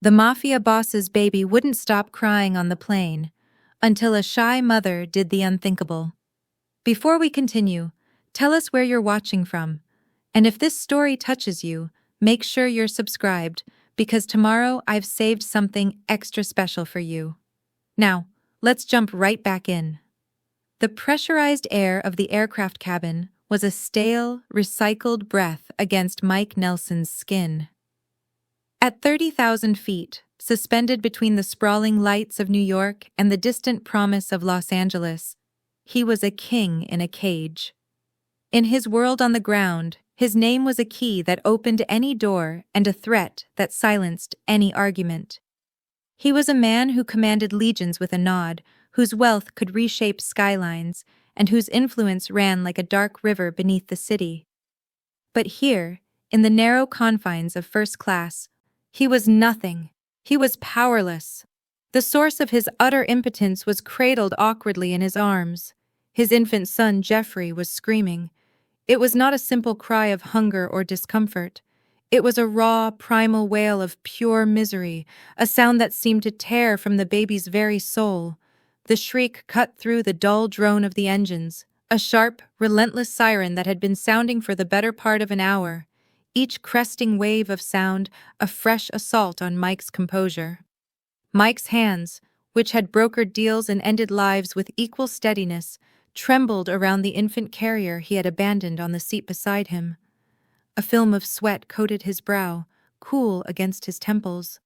The mafia boss's baby wouldn't stop crying on the plane until a shy mother did the unthinkable. Before we continue, tell us where you're watching from. And if this story touches you, make sure you're subscribed, because tomorrow I've saved something extra special for you. Now, let's jump right back in. The pressurized air of the aircraft cabin was a stale, recycled breath against Mike Nelson's skin. At 30,000 feet, suspended between the sprawling lights of New York and the distant promise of Los Angeles, he was a king in a cage. In his world on the ground, his name was a key that opened any door and a threat that silenced any argument. He was a man who commanded legions with a nod, whose wealth could reshape skylines, and whose influence ran like a dark river beneath the city. But here, in the narrow confines of first class, he was nothing. He was powerless. The source of his utter impotence was cradled awkwardly in his arms. His infant son, Jeffrey, was screaming. It was not a simple cry of hunger or discomfort. It was a raw, primal wail of pure misery, a sound that seemed to tear from the baby's very soul. The shriek cut through the dull drone of the engines, a sharp, relentless siren that had been sounding for the better part of an hour, each cresting wave of sound a fresh assault on Mike's composure. Mike's hands, which had brokered deals and ended lives with equal steadiness, trembled around the infant carrier he had abandoned on the seat beside him. A film of sweat coated his brow, cool against his temples.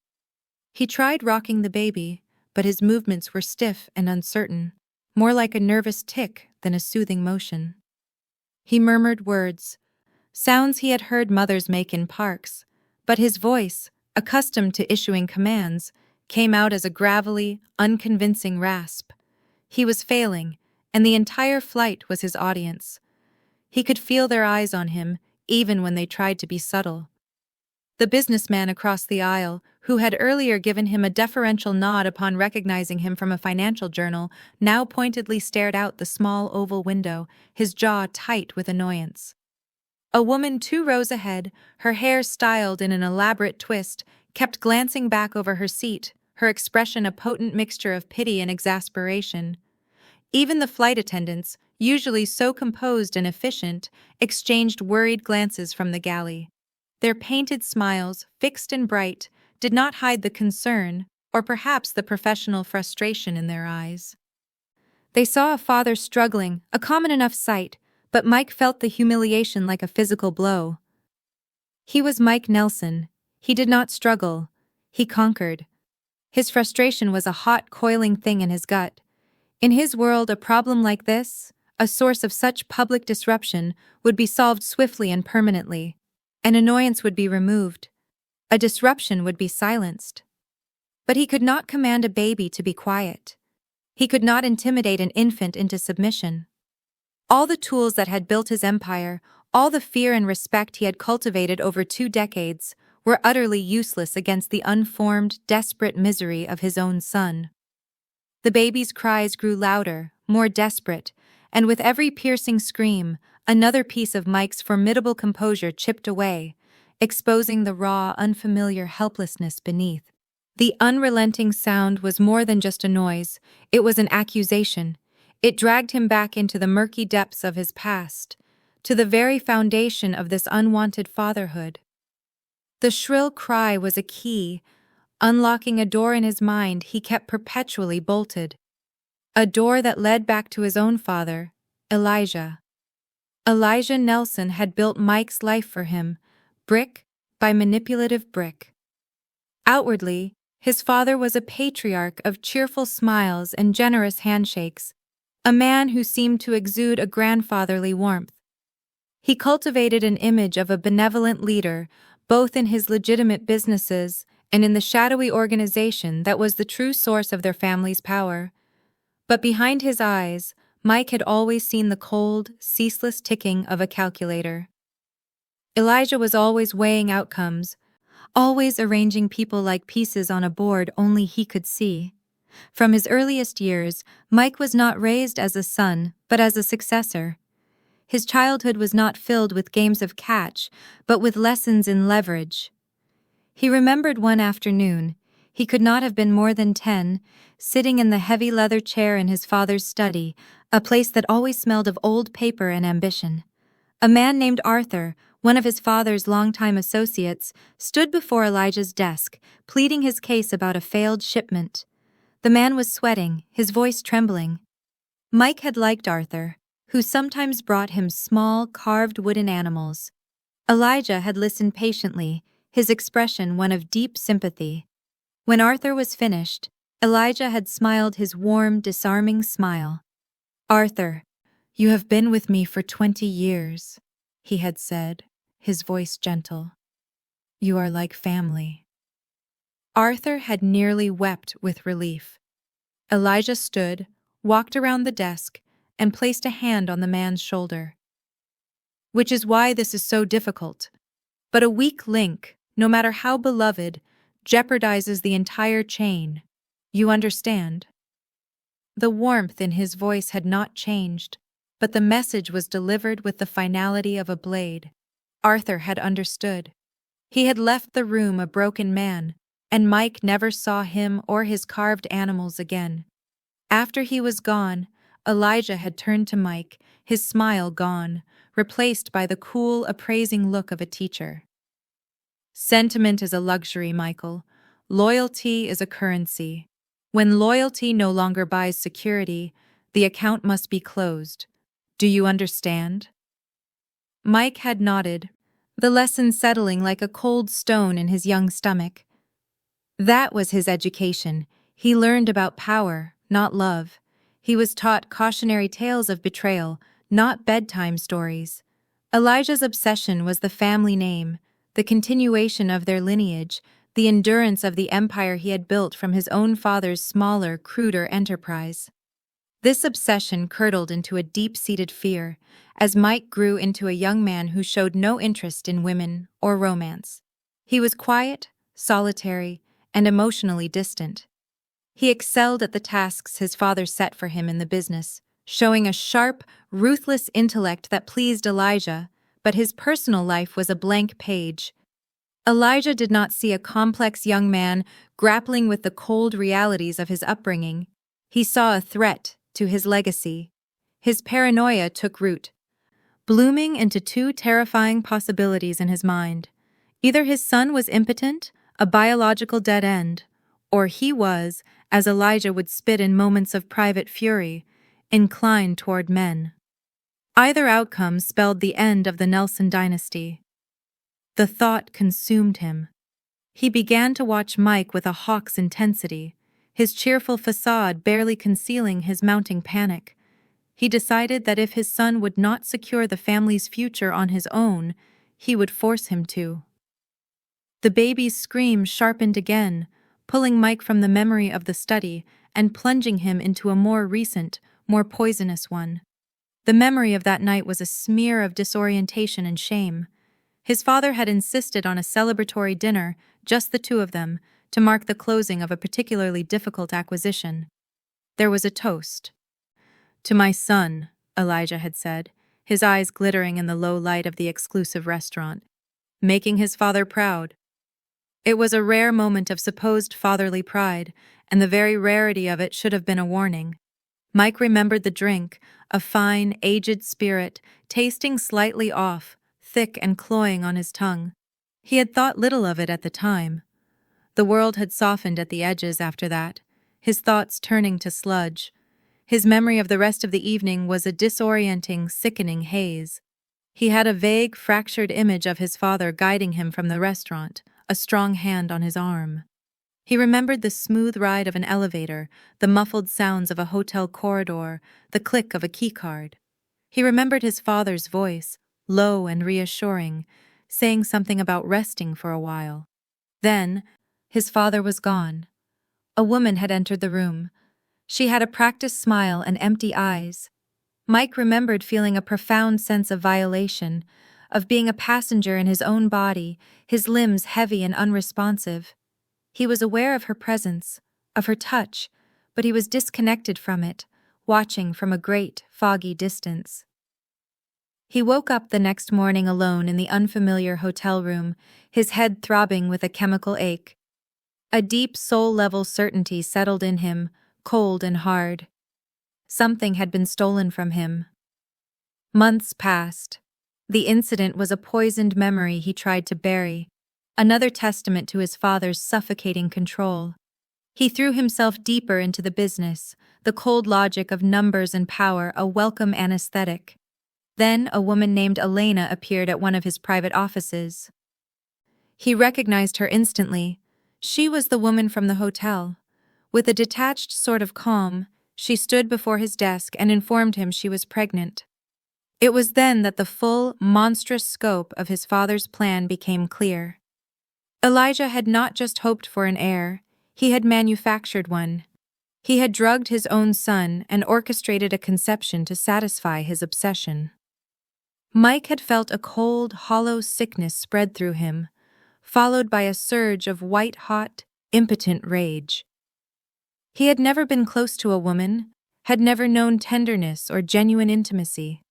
He tried rocking the baby, but his movements were stiff and uncertain, more like a nervous tic than a soothing motion. He murmured words, sounds he had heard mothers make in parks, but his voice, accustomed to issuing commands, came out as a gravelly, unconvincing rasp. He was failing, and the entire flight was his audience. He could feel their eyes on him, even when they tried to be subtle. The businessman across the aisle, who had earlier given him a deferential nod upon recognizing him from a financial journal, now pointedly stared out the small oval window, his jaw tight with annoyance. A woman 2 rows ahead, her hair styled in an elaborate twist, kept glancing back over her seat, her expression a potent mixture of pity and exasperation. Even the flight attendants, usually so composed and efficient, exchanged worried glances from the galley. Their painted smiles, fixed and bright, did not hide the concern, or perhaps the professional frustration in their eyes. They saw a father struggling, a common enough sight, but Mike felt the humiliation like a physical blow. He was Mike Nelson. He did not struggle. He conquered. His frustration was a hot, coiling thing in his gut. In his world, a problem like this, a source of such public disruption, would be solved swiftly and permanently. An annoyance would be removed. A disruption would be silenced. But he could not command a baby to be quiet. He could not intimidate an infant into submission. All the tools that had built his empire, all the fear and respect he had cultivated over 2 decades, were utterly useless against the unformed, desperate misery of his own son. The baby's cries grew louder, more desperate, and with every piercing scream, another piece of Mike's formidable composure chipped away, exposing the raw, unfamiliar helplessness beneath. The unrelenting sound was more than just a noise, it was an accusation. It dragged him back into the murky depths of his past, to the very foundation of this unwanted fatherhood. The shrill cry was a key, unlocking a door in his mind he kept perpetually bolted. A door that led back to his own father, Elijah. Elijah Nelson had built Mike's life for him, brick by manipulative brick. Outwardly, his father was a patriarch of cheerful smiles and generous handshakes, a man who seemed to exude a grandfatherly warmth. He cultivated an image of a benevolent leader, both in his legitimate businesses and in the shadowy organization that was the true source of their family's power. But behind his eyes, Mike had always seen the cold, ceaseless ticking of a calculator. Elijah was always weighing outcomes, always arranging people like pieces on a board only he could see. From his earliest years, Mike was not raised as a son, but as a successor. His childhood was not filled with games of catch, but with lessons in leverage. He remembered one afternoon, He could not have been more than 10, sitting in the heavy leather chair in his father's study, a place that always smelled of old paper and ambition. A man named Arthur, one of his father's longtime associates, stood before Elijah's desk, pleading his case about a failed shipment. The man was sweating, his voice trembling. Mike had liked Arthur, who sometimes brought him small, carved wooden animals. Elijah had listened patiently, his expression one of deep sympathy. When Arthur was finished, Elijah had smiled his warm, disarming smile. "Arthur, you have been with me for 20 years, he had said, his voice gentle. You are like family. Arthur had nearly wept with relief. Elijah stood, walked around the desk, and placed a hand on the man's shoulder. Which is why this is so difficult. But a weak link, no matter how beloved, jeopardizes the entire chain. You understand? The warmth in his voice had not changed, but the message was delivered with the finality of a blade. Arthur had understood. He had left the room a broken man, and Mike never saw him or his carved animals again. After he was gone, Elijah had turned to Mike, his smile gone, replaced by the cool, appraising look of a teacher. Sentiment is a luxury, Michael. Loyalty is a currency. When loyalty no longer buys security, the account must be closed. Do you understand? Mike had nodded, the lesson settling like a cold stone in his young stomach. That was his education. He learned about power, not love. He was taught cautionary tales of betrayal, not bedtime stories. Elijah's obsession was the family name, the continuation of their lineage, the endurance of the empire he had built from his own father's smaller, cruder enterprise. This obsession curdled into a deep-seated fear, as Mike grew into a young man who showed no interest in women or romance. He was quiet, solitary, and emotionally distant. He excelled at the tasks his father set for him in the business, showing a sharp, ruthless intellect that pleased Elijah, but his personal life was a blank page. Elijah did not see a complex young man grappling with the cold realities of his upbringing. He saw a threat to his legacy. His paranoia took root, blooming into two terrifying possibilities in his mind. Either his son was impotent, a biological dead end, or he was, as Elijah would spit in moments of private fury, inclined toward men. Either outcome spelled the end of the Nelson dynasty. The thought consumed him. He began to watch Mike with a hawk's intensity, his cheerful facade barely concealing his mounting panic. He decided that if his son would not secure the family's future on his own, he would force him to. The baby's scream sharpened again, pulling Mike from the memory of the study and plunging him into a more recent, more poisonous one. The memory of that night was a smear of disorientation and shame. His father had insisted on a celebratory dinner, just the two of them, to mark the closing of a particularly difficult acquisition. There was a toast. "To my son," Elijah had said, his eyes glittering in the low light of the exclusive restaurant, making his father proud. It was a rare moment of supposed fatherly pride, and the very rarity of it should have been a warning. Mike remembered the drink, a fine, aged spirit, tasting slightly off, thick and cloying on his tongue. He had thought little of it at the time. The world had softened at the edges after that, his thoughts turning to sludge. His memory of the rest of the evening was a disorienting, sickening haze. He had a vague, fractured image of his father guiding him from the restaurant, a strong hand on his arm. He remembered the smooth ride of an elevator, the muffled sounds of a hotel corridor, the click of a keycard. He remembered his father's voice, low and reassuring, saying something about resting for a while. Then, his father was gone. A woman had entered the room. She had a practiced smile and empty eyes. Mike remembered feeling a profound sense of violation, of being a passenger in his own body, his limbs heavy and unresponsive. He was aware of her presence, of her touch, but he was disconnected from it, watching from a great, foggy distance. He woke up the next morning alone in the unfamiliar hotel room, his head throbbing with a chemical ache. A deep soul-level certainty settled in him, cold and hard. Something had been stolen from him. Months passed. The incident was a poisoned memory he tried to bury, another testament to his father's suffocating control. He threw himself deeper into the business, the cold logic of numbers and power a welcome anesthetic. Then a woman named Elena appeared at one of his private offices. He recognized her instantly. She was the woman from the hotel. With a detached sort of calm, she stood before his desk and informed him she was pregnant. It was then that the full, monstrous scope of his father's plan became clear. Elijah had not just hoped for an heir, he had manufactured one. He had drugged his own son and orchestrated a conception to satisfy his obsession. Mike had felt a cold, hollow sickness spread through him, followed by a surge of white-hot, impotent rage. He had never been close to a woman, had never known tenderness or genuine intimacy.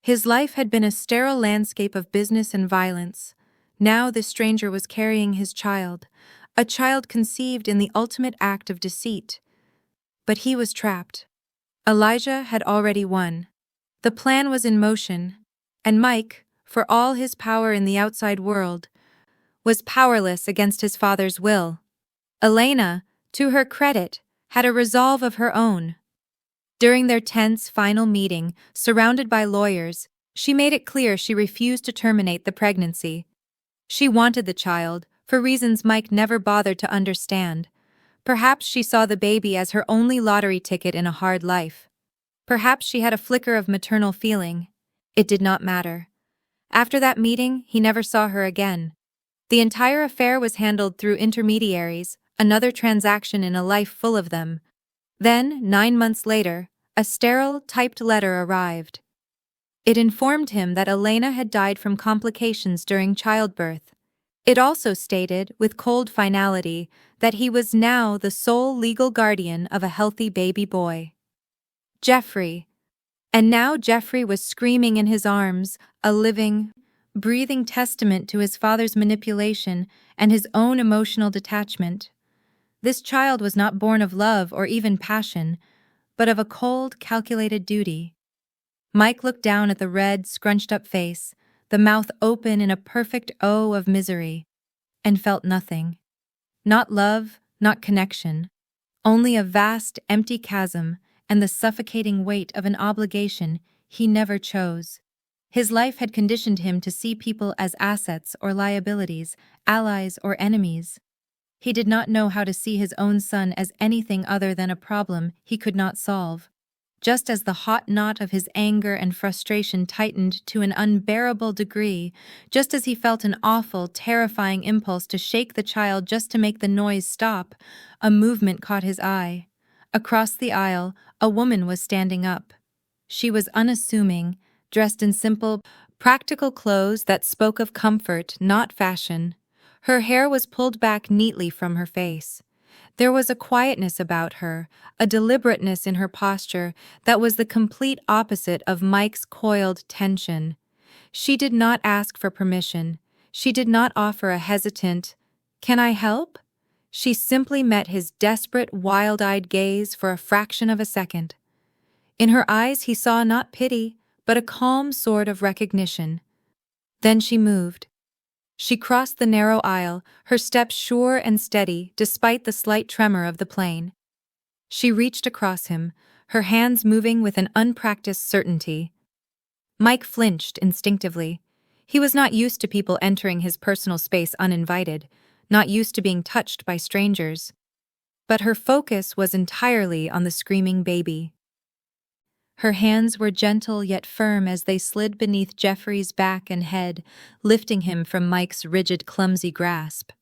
His life had been a sterile landscape of business and violence. Now this stranger was carrying his child, a child conceived in the ultimate act of deceit. But he was trapped. Elijah had already won. The plan was in motion, and Mike, for all his power in the outside world, was powerless against his father's will. Elena, to her credit, had a resolve of her own. During their tense final meeting, surrounded by lawyers, she made it clear she refused to terminate the pregnancy. She wanted the child, for reasons Mike never bothered to understand. Perhaps she saw the baby as her only lottery ticket in a hard life. Perhaps she had a flicker of maternal feeling. It did not matter. After that meeting, he never saw her again. The entire affair was handled through intermediaries, another transaction in a life full of them. Then, 9 months later, a sterile, typed letter arrived. It informed him that Elena had died from complications during childbirth. It also stated, with cold finality, that he was now the sole legal guardian of a healthy baby boy. Jeffrey. And now Jeffrey was screaming in his arms, a living, breathing testament to his father's manipulation and his own emotional detachment. This child was not born of love or even passion, but of a cold, calculated duty. Mike looked down at the red, scrunched-up face, the mouth open in a perfect O of misery, and felt nothing. Not love, not connection, only a vast, empty chasm and the suffocating weight of an obligation he never chose. His life had conditioned him to see people as assets or liabilities, allies or enemies. He did not know how to see his own son as anything other than a problem he could not solve. Just as the hot knot of his anger and frustration tightened to an unbearable degree, just as he felt an awful, terrifying impulse to shake the child just to make the noise stop, a movement caught his eye. Across the aisle, a woman was standing up. She was unassuming, dressed in simple, practical clothes that spoke of comfort, not fashion. Her hair was pulled back neatly from her face. There was a quietness about her, a deliberateness in her posture that was the complete opposite of Mike's coiled tension. She did not ask for permission. She did not offer a hesitant, "Can I help?" She simply met his desperate, wild-eyed gaze for a fraction of a second. In her eyes he saw not pity, but a calm sort of recognition. Then she moved. She crossed the narrow aisle, her step sure and steady despite the slight tremor of the plane. She reached across him, her hands moving with an unpracticed certainty. Mike flinched instinctively. He was not used to people entering his personal space uninvited, not used to being touched by strangers. But her focus was entirely on the screaming baby. Her hands were gentle yet firm as they slid beneath Jeffrey's back and head, lifting him from Mike's rigid, clumsy grasp.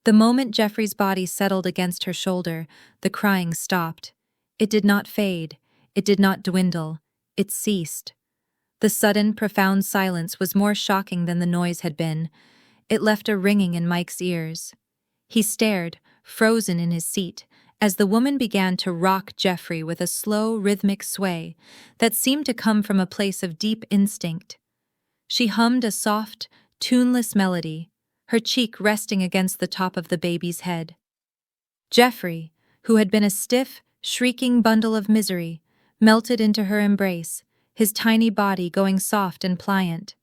The moment Jeffrey's body settled against her shoulder, the crying stopped. It did not fade. It did not dwindle. It ceased. The sudden, profound silence was more shocking than the noise had been. It left a ringing in Mike's ears. He stared, frozen in his seat, as the woman began to rock Jeffrey with a slow, rhythmic sway that seemed to come from a place of deep instinct. She hummed a soft, tuneless melody, her cheek resting against the top of the baby's head. Geoffrey, who had been a stiff, shrieking bundle of misery, melted into her embrace, his tiny body going soft and pliant.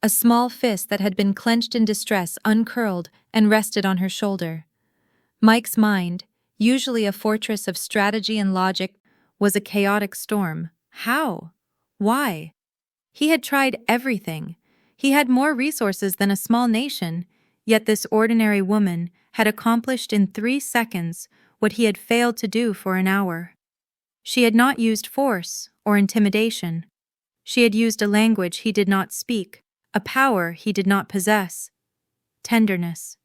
A small fist that had been clenched in distress uncurled and rested on her shoulder. Mike's mind, usually a fortress of strategy and logic, was a chaotic storm. How? Why? He had tried everything. He had more resources than a small nation, yet this ordinary woman had accomplished in 3 seconds what he had failed to do for an hour. She had not used force or intimidation. She had used a language he did not speak, a power he did not possess. Tenderness.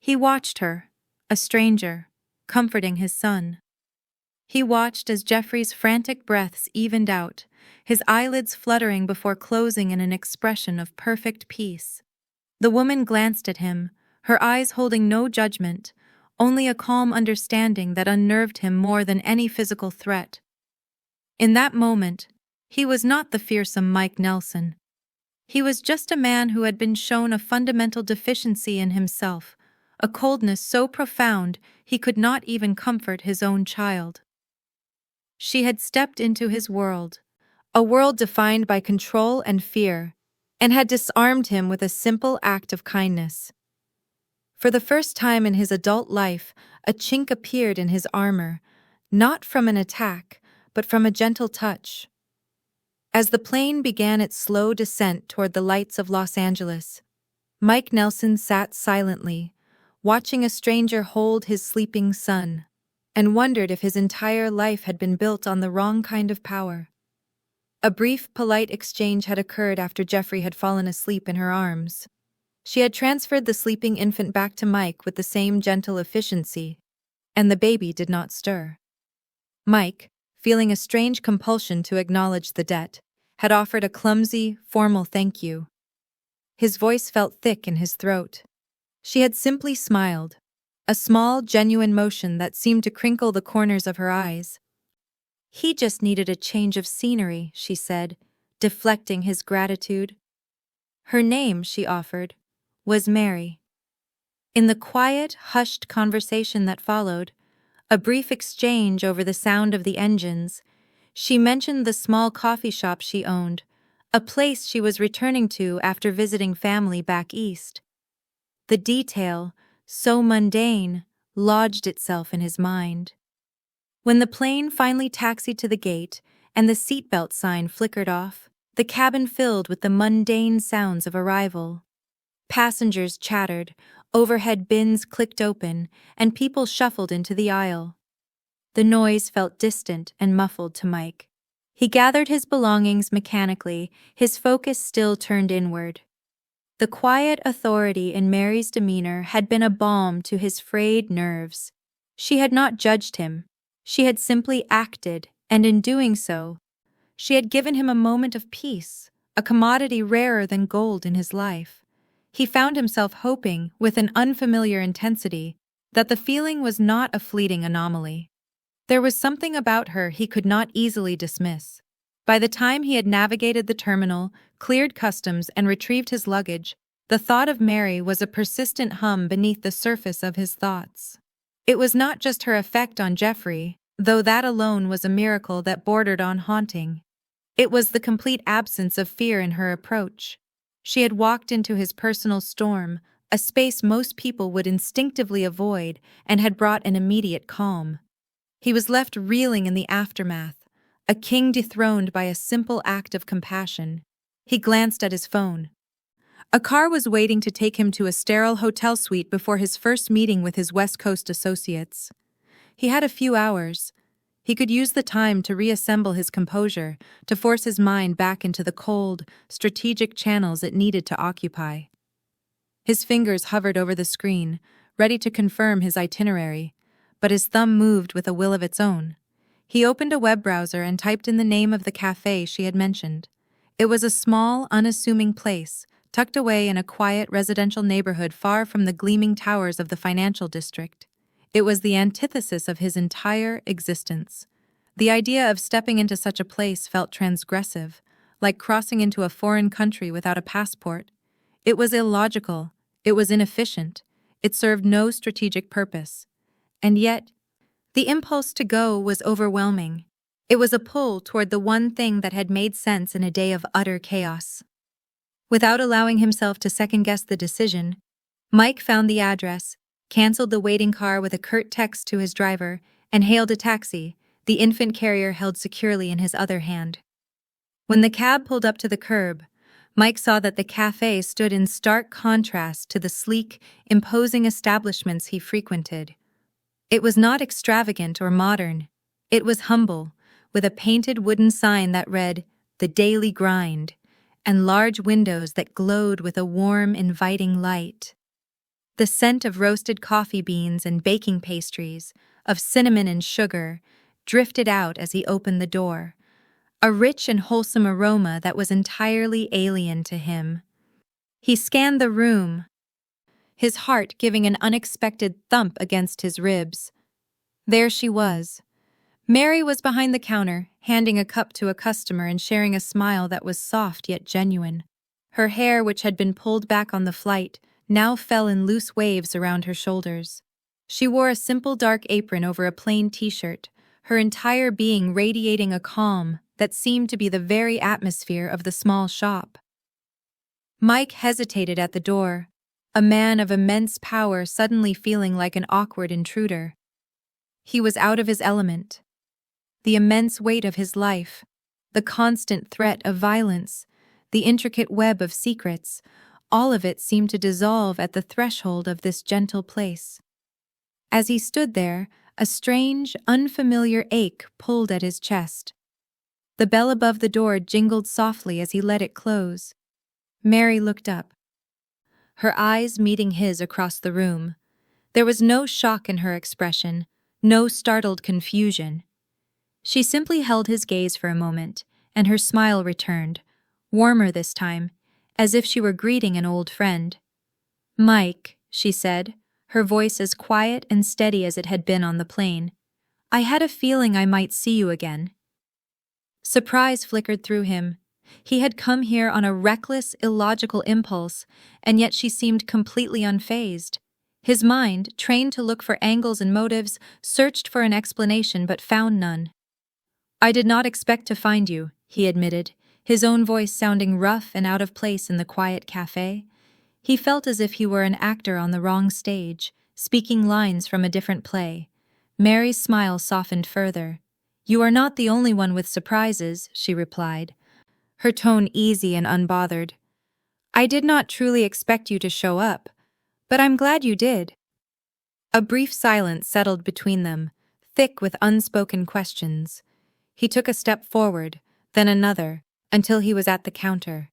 He watched her, a stranger, comforting his son. He watched as Geoffrey's frantic breaths evened out, his eyelids fluttering before closing in an expression of perfect peace. The woman glanced at him, her eyes holding no judgment, only a calm understanding that unnerved him more than any physical threat. In that moment, he was not the fearsome Mike Nelson. He was just a man who had been shown a fundamental deficiency in himself, a coldness so profound he could not even comfort his own child. She had stepped into his world, a world defined by control and fear, and had disarmed him with a simple act of kindness. For the first time in his adult life, a chink appeared in his armor, not from an attack, but from a gentle touch. As the plane began its slow descent toward the lights of Los Angeles, Mike Nelson sat silently, watching a stranger hold his sleeping son, and wondered if his entire life had been built on the wrong kind of power. A brief, polite exchange had occurred after Geoffrey had fallen asleep in her arms. She had transferred the sleeping infant back to Mike with the same gentle efficiency, and the baby did not stir. Mike, feeling a strange compulsion to acknowledge the debt, had offered a clumsy, formal thank you. His voice felt thick in his throat. She had simply smiled, a small, genuine motion that seemed to crinkle the corners of her eyes. He just needed a change of scenery, she said, deflecting his gratitude. Her name, she offered, was Mary. In the quiet, hushed conversation that followed, a brief exchange over the sound of the engines, she mentioned the small coffee shop she owned, a place she was returning to after visiting family back east. The detail, so mundane, lodged itself in his mind. When the plane finally taxied to the gate and the seatbelt sign flickered off, the cabin filled with the mundane sounds of arrival. Passengers chattered, overhead bins clicked open, and people shuffled into the aisle. The noise felt distant and muffled to Mike. He gathered his belongings mechanically, his focus still turned inward. The quiet authority in Mary's demeanor had been a balm to his frayed nerves. She had not judged him. She had simply acted, and in doing so, she had given him a moment of peace, a commodity rarer than gold in his life. He found himself hoping, with an unfamiliar intensity, that the feeling was not a fleeting anomaly. There was something about her he could not easily dismiss. By the time he had navigated the terminal, cleared customs, and retrieved his luggage, the thought of Mary was a persistent hum beneath the surface of his thoughts. It was not just her effect on Geoffrey, though that alone was a miracle that bordered on haunting. It was the complete absence of fear in her approach. She had walked into his personal storm, a space most people would instinctively avoid, and had brought an immediate calm. He was left reeling in the aftermath, a king dethroned by a simple act of compassion. He glanced at his phone. A car was waiting to take him to a sterile hotel suite before his first meeting with his West Coast associates. He had a few hours. He could use the time to reassemble his composure, to force his mind back into the cold, strategic channels it needed to occupy. His fingers hovered over the screen, ready to confirm his itinerary, but his thumb moved with a will of its own. He opened a web browser and typed in the name of the cafe she had mentioned. It was a small, unassuming place, tucked away in a quiet residential neighborhood far from the gleaming towers of the financial district. It was the antithesis of his entire existence. The idea of stepping into such a place felt transgressive, like crossing into a foreign country without a passport. It was illogical, it was inefficient, it served no strategic purpose. And yet, the impulse to go was overwhelming. It was a pull toward the one thing that had made sense in a day of utter chaos. Without allowing himself to second-guess the decision, Mike found the address, canceled the waiting car with a curt text to his driver, and hailed a taxi, the infant carrier held securely in his other hand. When the cab pulled up to the curb, Mike saw that the cafe stood in stark contrast to the sleek, imposing establishments he frequented. It was not extravagant or modern. It was humble, with a painted wooden sign that read, "The Daily Grind," and large windows that glowed with a warm, inviting light. The scent of roasted coffee beans and baking pastries, of cinnamon and sugar, drifted out as he opened the door, a rich and wholesome aroma that was entirely alien to him. He scanned the room, his heart giving an unexpected thump against his ribs. There she was. Mary was behind the counter, handing a cup to a customer and sharing a smile that was soft yet genuine. Her hair, which had been pulled back on the flight, now fell in loose waves around her shoulders. She wore a simple dark apron over a plain t-shirt, her entire being radiating a calm that seemed to be the very atmosphere of the small shop. Mike hesitated at the door, a man of immense power suddenly feeling like an awkward intruder. He was out of his element. The immense weight of his life, the constant threat of violence, the intricate web of secrets, all of it seemed to dissolve at the threshold of this gentle place. As he stood there, a strange, unfamiliar ache pulled at his chest. The bell above the door jingled softly as he let it close. Mary looked up, her eyes meeting his across the room. There was no shock in her expression, no startled confusion. She simply held his gaze for a moment, and her smile returned, warmer this time, as if she were greeting an old friend. "Mike," she said, her voice as quiet and steady as it had been on the plane, "I had a feeling I might see you again." Surprise flickered through him. He had come here on a reckless, illogical impulse, and yet she seemed completely unfazed. His mind, trained to look for angles and motives, searched for an explanation but found none. "I did not expect to find you," he admitted, his own voice sounding rough and out of place in the quiet cafe. He felt as if he were an actor on the wrong stage, speaking lines from a different play. Mary's smile softened further. "You are not the only one with surprises," she replied, her tone easy and unbothered. "I did not truly expect you to show up, but I'm glad you did." A brief silence settled between them, thick with unspoken questions. He took a step forward, then another, until he was at the counter.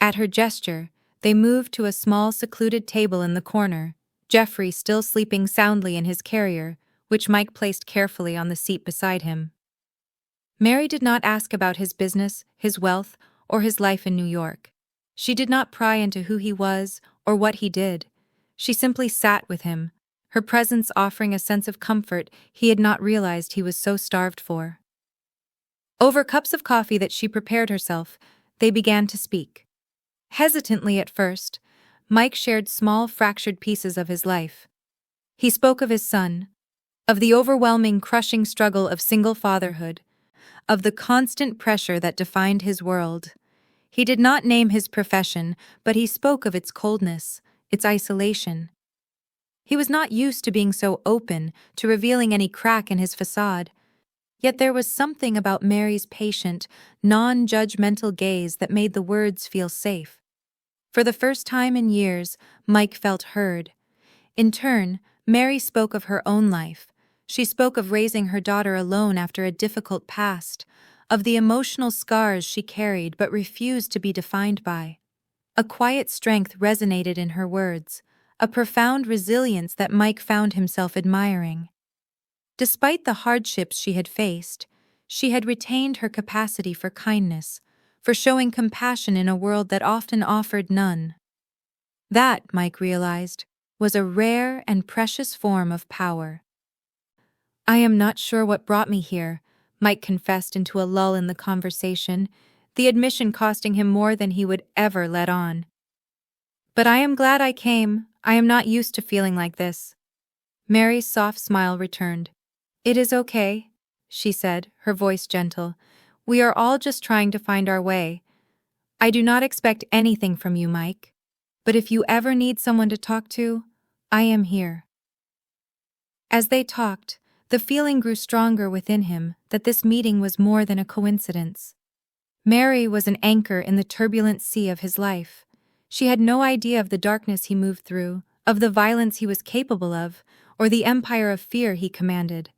At her gesture, they moved to a small secluded table in the corner, Jeffrey still sleeping soundly in his carrier, which Mike placed carefully on the seat beside him. Mary did not ask about his business, his wealth, or his life in New York. She did not pry into who he was or what he did. She simply sat with him, her presence offering a sense of comfort he had not realized he was so starved for. Over cups of coffee that she prepared herself, they began to speak. Hesitantly at first, Mike shared small fractured pieces of his life. He spoke of his son, of the overwhelming, crushing struggle of single fatherhood, of the constant pressure that defined his world. He did not name his profession, but he spoke of its coldness, its isolation. He was not used to being so open, to revealing any crack in his facade. Yet there was something about Mary's patient, non-judgmental gaze that made the words feel safe. For the first time in years, Mike felt heard. In turn, Mary spoke of her own life. She spoke of raising her daughter alone after a difficult past, of the emotional scars she carried but refused to be defined by. A quiet strength resonated in her words, a profound resilience that Mike found himself admiring. Despite the hardships she had faced, she had retained her capacity for kindness, for showing compassion in a world that often offered none. That, Mike realized, was a rare and precious form of power. "I am not sure what brought me here," Mike confessed into a lull in the conversation, the admission costing him more than he would ever let on. "But I am glad I came. I am not used to feeling like this." Mary's soft smile returned. "It is okay," she said, her voice gentle. "We are all just trying to find our way. I do not expect anything from you, Mike. But if you ever need someone to talk to, I am here." As they talked, the feeling grew stronger within him that this meeting was more than a coincidence. Mary was an anchor in the turbulent sea of his life. She had no idea of the darkness he moved through, of the violence he was capable of, or the empire of fear he commanded.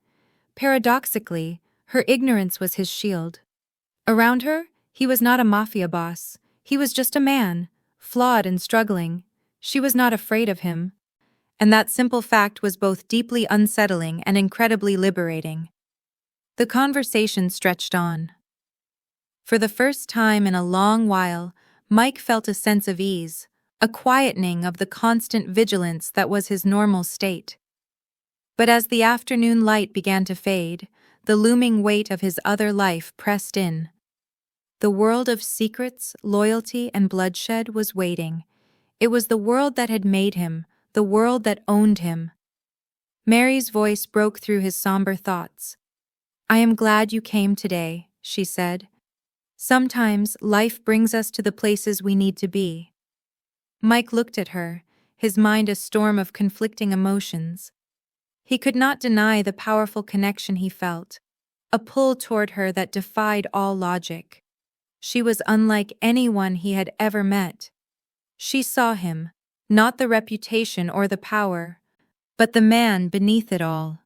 Paradoxically, her ignorance was his shield. Around her, he was not a mafia boss. He was just a man, flawed and struggling. She was not afraid of him. And that simple fact was both deeply unsettling and incredibly liberating. The conversation stretched on. For the first time in a long while, Mike felt a sense of ease, a quietening of the constant vigilance that was his normal state. But as the afternoon light began to fade, the looming weight of his other life pressed in. The world of secrets, loyalty, and bloodshed was waiting. It was the world that had made him, the world that owned him. Mary's voice broke through his somber thoughts. "I am glad you came today," she said. "Sometimes life brings us to the places we need to be." Mike looked at her, his mind a storm of conflicting emotions. He could not deny the powerful connection he felt, a pull toward her that defied all logic. She was unlike anyone he had ever met. She saw him, not the reputation or the power, but the man beneath it all.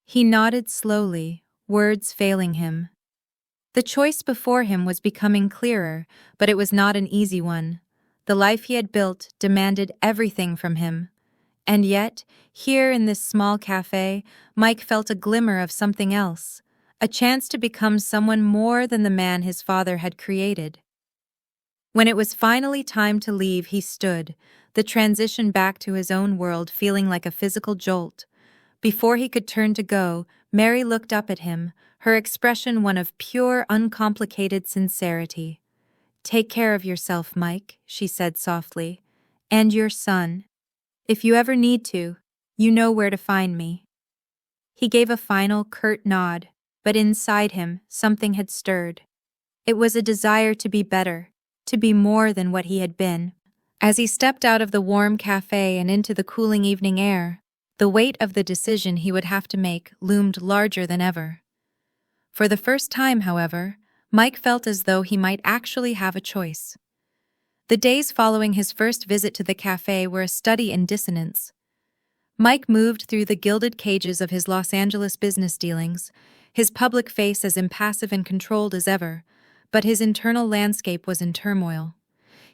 He nodded slowly, words failing him. The choice before him was becoming clearer, but it was not an easy one. The life he had built demanded everything from him. And yet, here in this small cafe, Mike felt a glimmer of something else, a chance to become someone more than the man his father had created. When it was finally time to leave, he stood, the transition back to his own world feeling like a physical jolt. Before he could turn to go, Mary looked up at him, her expression one of pure, uncomplicated sincerity. "Take care of yourself, Mike," she said softly, "and your son. If you ever need to, you know where to find me." He gave a final, curt nod, but inside him, something had stirred. It was a desire to be better, to be more than what he had been. As he stepped out of the warm cafe and into the cooling evening air, the weight of the decision he would have to make loomed larger than ever. For the first time, however, Mike felt as though he might actually have a choice. The days following his first visit to the cafe were a study in dissonance. Mike moved through the gilded cages of his Los Angeles business dealings, his public face as impassive and controlled as ever, but his internal landscape was in turmoil.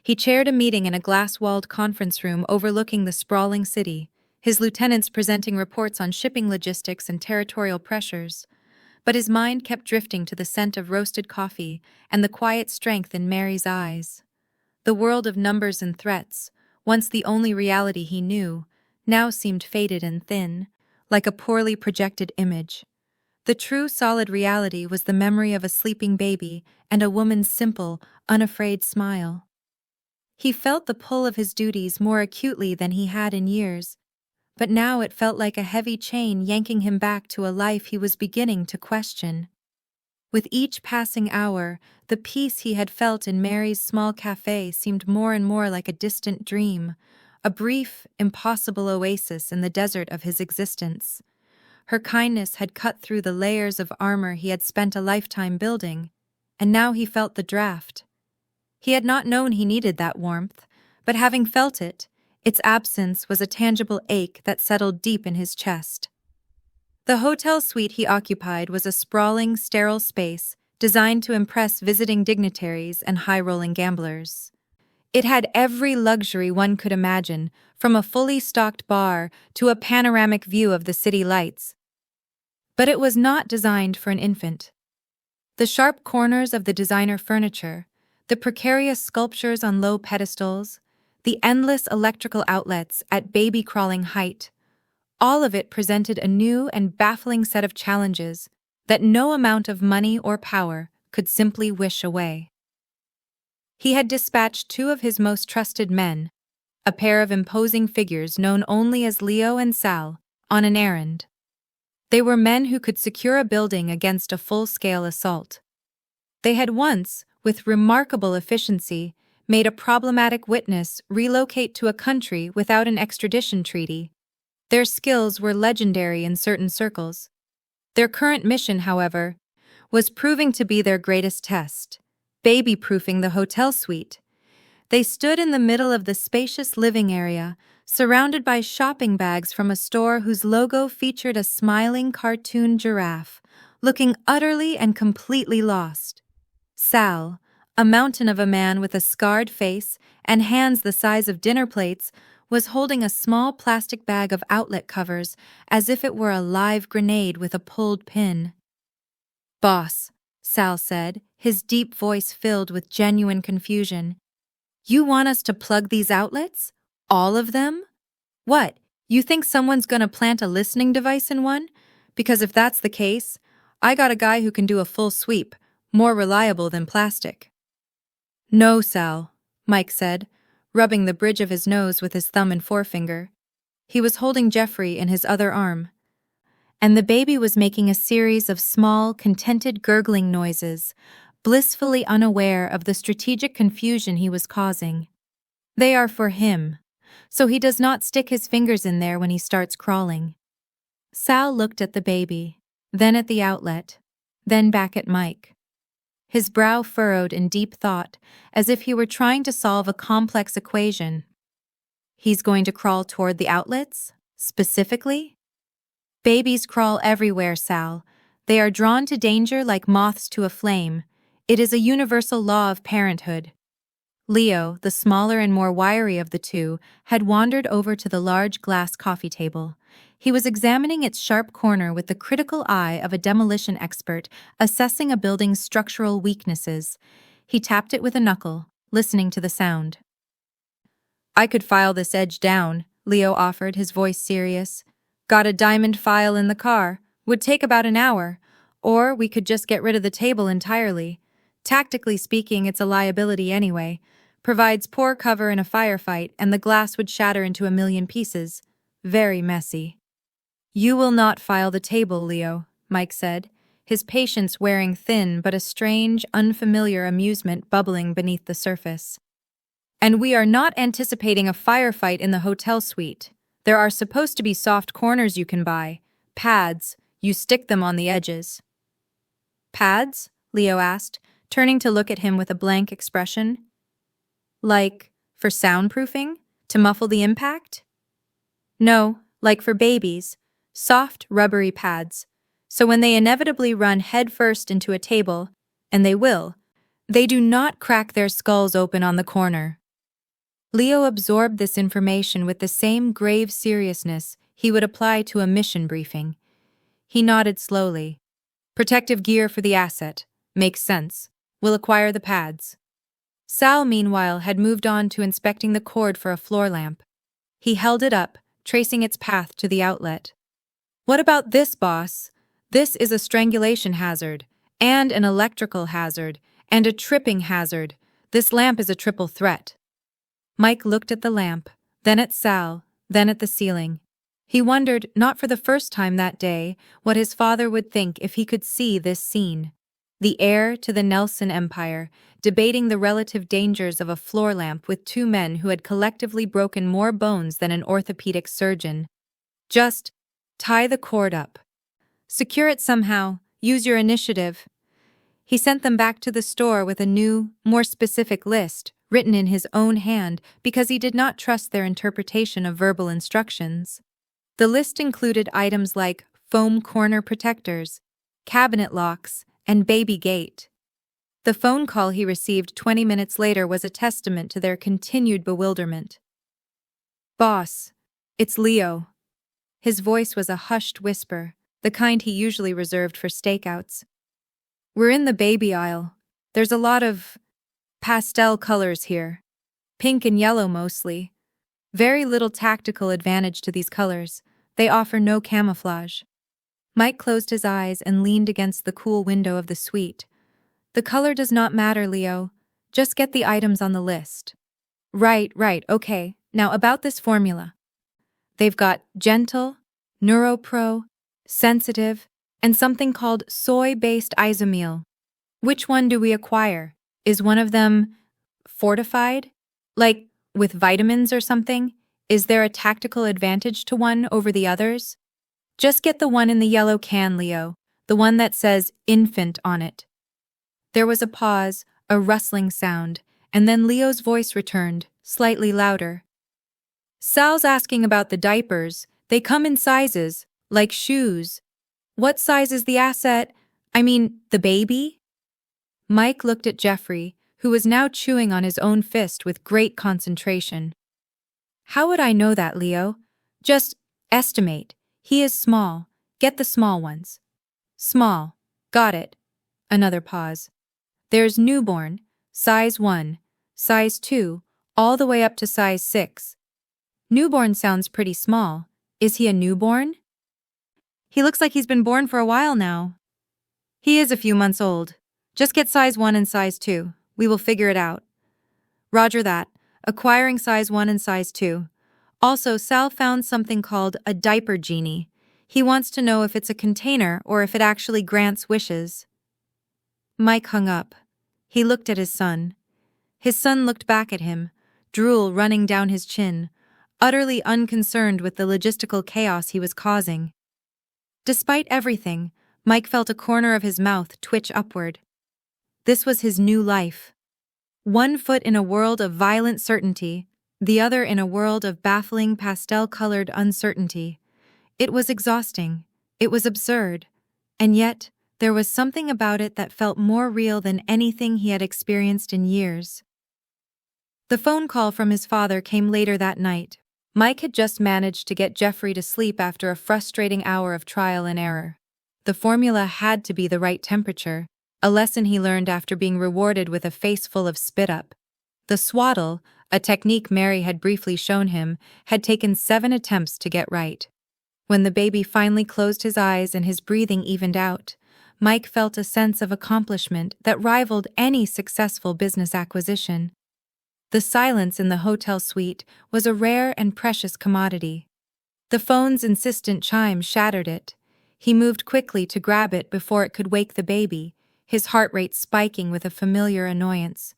He chaired a meeting in a glass-walled conference room overlooking the sprawling city, his lieutenants presenting reports on shipping logistics and territorial pressures. But his mind kept drifting to the scent of roasted coffee and the quiet strength in Mary's eyes. The world of numbers and threats, once the only reality he knew, now seemed faded and thin, like a poorly projected image. The true solid reality was the memory of a sleeping baby and a woman's simple, unafraid smile. He felt the pull of his duties more acutely than he had in years, but now it felt like a heavy chain yanking him back to a life he was beginning to question. With each passing hour, the peace he had felt in Mary's small cafe seemed more and more like a distant dream, a brief, impossible oasis in the desert of his existence. Her kindness had cut through the layers of armor he had spent a lifetime building, and now he felt the draft. He had not known he needed that warmth, but having felt it, its absence was a tangible ache that settled deep in his chest. The hotel suite he occupied was a sprawling, sterile space designed to impress visiting dignitaries and high-rolling gamblers. It had every luxury one could imagine, from a fully stocked bar to a panoramic view of the city lights. But it was not designed for an infant. The sharp corners of the designer furniture, the precarious sculptures on low pedestals, the endless electrical outlets at baby-crawling height, all of it presented a new and baffling set of challenges that no amount of money or power could simply wish away. He had dispatched two of his most trusted men, a pair of imposing figures known only as Leo and Sal, on an errand. They were men who could secure a building against a full-scale assault. They had once, with remarkable efficiency, made a problematic witness relocate to a country without an extradition treaty. Their skills were legendary in certain circles. Their current mission, however, was proving to be their greatest test, baby-proofing the hotel suite. They stood in the middle of the spacious living area, surrounded by shopping bags from a store whose logo featured a smiling cartoon giraffe, looking utterly and completely lost. Sal, a mountain of a man with a scarred face and hands the size of dinner plates, was holding a small plastic bag of outlet covers as if it were a live grenade with a pulled pin. "Boss," Sal said, his deep voice filled with genuine confusion. "You want us to plug these outlets? All of them? What, you think someone's gonna plant a listening device in one? Because if that's the case, I got a guy who can do a full sweep, more reliable than plastic." "No, Sal," Mike said, rubbing the bridge of his nose with his thumb and forefinger. He was holding Jeffrey in his other arm, and the baby was making a series of small, contented gurgling noises, blissfully unaware of the strategic confusion he was causing. "They are for him, so he does not stick his fingers in there when he starts crawling." Sal looked at the baby, then at the outlet, then back at Mike. His brow furrowed in deep thought, as if he were trying to solve a complex equation. "He's going to crawl toward the outlets? Specifically?" "Babies crawl everywhere, Sal. They are drawn to danger like moths to a flame. It is a universal law of parenthood." Leo, the smaller and more wiry of the two, had wandered over to the large glass coffee table. He was examining its sharp corner with the critical eye of a demolition expert assessing a building's structural weaknesses. He tapped it with a knuckle, listening to the sound. "I could file this edge down," Leo offered, his voice serious. "Got a diamond file in the car. Would take about an hour. Or we could just get rid of the table entirely. Tactically speaking, it's a liability anyway. Provides poor cover in a firefight, and the glass would shatter into a million pieces. Very messy." "You will not file the table, Leo," Mike said, his patience wearing thin but a strange, unfamiliar amusement bubbling beneath the surface. "And we are not anticipating a firefight in the hotel suite. There are supposed to be soft corners you can buy. Pads. You stick them on the edges." "Pads?" Leo asked, turning to look at him with a blank expression. "Like, for soundproofing? To muffle the impact?" "No, like for babies. Soft, rubbery pads. So when they inevitably run headfirst into a table, and they will, they do not crack their skulls open on the corner." Leo absorbed this information with the same grave seriousness he would apply to a mission briefing. He nodded slowly. "Protective gear for the asset. Makes sense. We'll acquire the pads." Sal, meanwhile, had moved on to inspecting the cord for a floor lamp. He held it up, tracing its path to the outlet. "What about this, boss? This is a strangulation hazard, and an electrical hazard, and a tripping hazard. This lamp is a triple threat." Mike looked at the lamp, then at Sal, then at the ceiling. He wondered, not for the first time that day, what his father would think if he could see this scene. The heir to the Nelson Empire, debating the relative dangers of a floor lamp with two men who had collectively broken more bones than an orthopedic surgeon. Just tie the cord up. Secure it somehow. Use your initiative. He sent them back to the store with a new, more specific list, written in his own hand because he did not trust their interpretation of verbal instructions. The list included items like foam corner protectors, cabinet locks, and baby gate. The phone call he received 20 minutes later was a testament to their continued bewilderment. "Boss, it's Leo." His voice was a hushed whisper, the kind he usually reserved for stakeouts. "We're in the baby aisle. There's a lot of pastel colors here. Pink and yellow mostly. Very little tactical advantage to these colors. They offer no camouflage." Mike closed his eyes and leaned against the cool window of the suite. "The color does not matter, Leo. Just get the items on the list." Right, okay. Now about this formula. They've got gentle, NeuroPro, Sensitive, and something called soy-based isomeel. Which one do we acquire? Is one of them fortified? Like with vitamins or something? Is there a tactical advantage to one over the others? Just get the one in the yellow can, Leo, the one that says infant on it. There was a pause, a rustling sound, and then Leo's voice returned, slightly louder. Sal's asking about the diapers. They come in sizes, like shoes. What size is the asset? I mean, the baby? Mike looked at Jeffrey, who was now chewing on his own fist with great concentration. How would I know that, Leo? Just estimate. He is small. Get the small ones. Small. Got it. Another pause. There's newborn, size 1, size 2, all the way up to size 6. Newborn sounds pretty small. Is he a newborn? He looks like he's been born for a while now. He is a few months old. Just get size 1 and size 2. We will figure it out. Roger that. Acquiring size 1 and size 2. Also, Sal found something called a diaper genie. He wants to know if it's a container or if it actually grants wishes. Mike hung up. He looked at his son. His son looked back at him, drool running down his chin, utterly unconcerned with the logistical chaos he was causing. Despite everything, Mike felt a corner of his mouth twitch upward. This was his new life. One foot in a world of violent certainty, the other in a world of baffling pastel-colored uncertainty. It was exhausting. It was absurd. And yet, there was something about it that felt more real than anything he had experienced in years. The phone call from his father came later that night. Mike had just managed to get Jeffrey to sleep after a frustrating hour of trial and error. The formula had to be the right temperature, a lesson he learned after being rewarded with a face full of spit-up. The swaddle, a technique Mary had briefly shown him, had taken 7 attempts to get right. When the baby finally closed his eyes and his breathing evened out, Mike felt a sense of accomplishment that rivaled any successful business acquisition. The silence in the hotel suite was a rare and precious commodity. The phone's insistent chime shattered it. He moved quickly to grab it before it could wake the baby, his heart rate spiking with a familiar annoyance.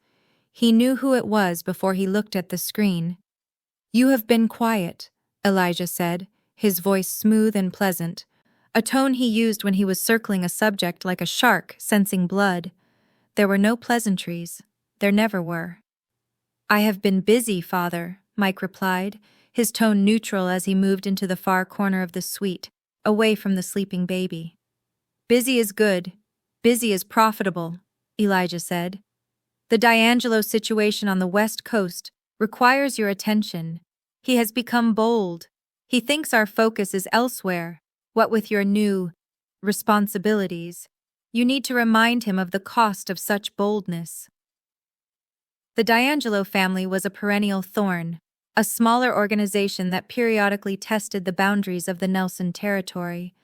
He knew who it was before he looked at the screen. "You have been quiet," Elijah said, his voice smooth and pleasant, a tone he used when he was circling a subject like a shark sensing blood. There were no pleasantries. There never were. "I have been busy, Father," Mike replied, his tone neutral as he moved into the far corner of the suite, away from the sleeping baby. "Busy is good. Busy is profitable," Elijah said. "The D'Angelo situation on the West Coast requires your attention. He has become bold. He thinks our focus is elsewhere. What with your new responsibilities, you need to remind him of the cost of such boldness." The D'Angelo family was a perennial thorn, a smaller organization that periodically tested the boundaries of the Nelson territory.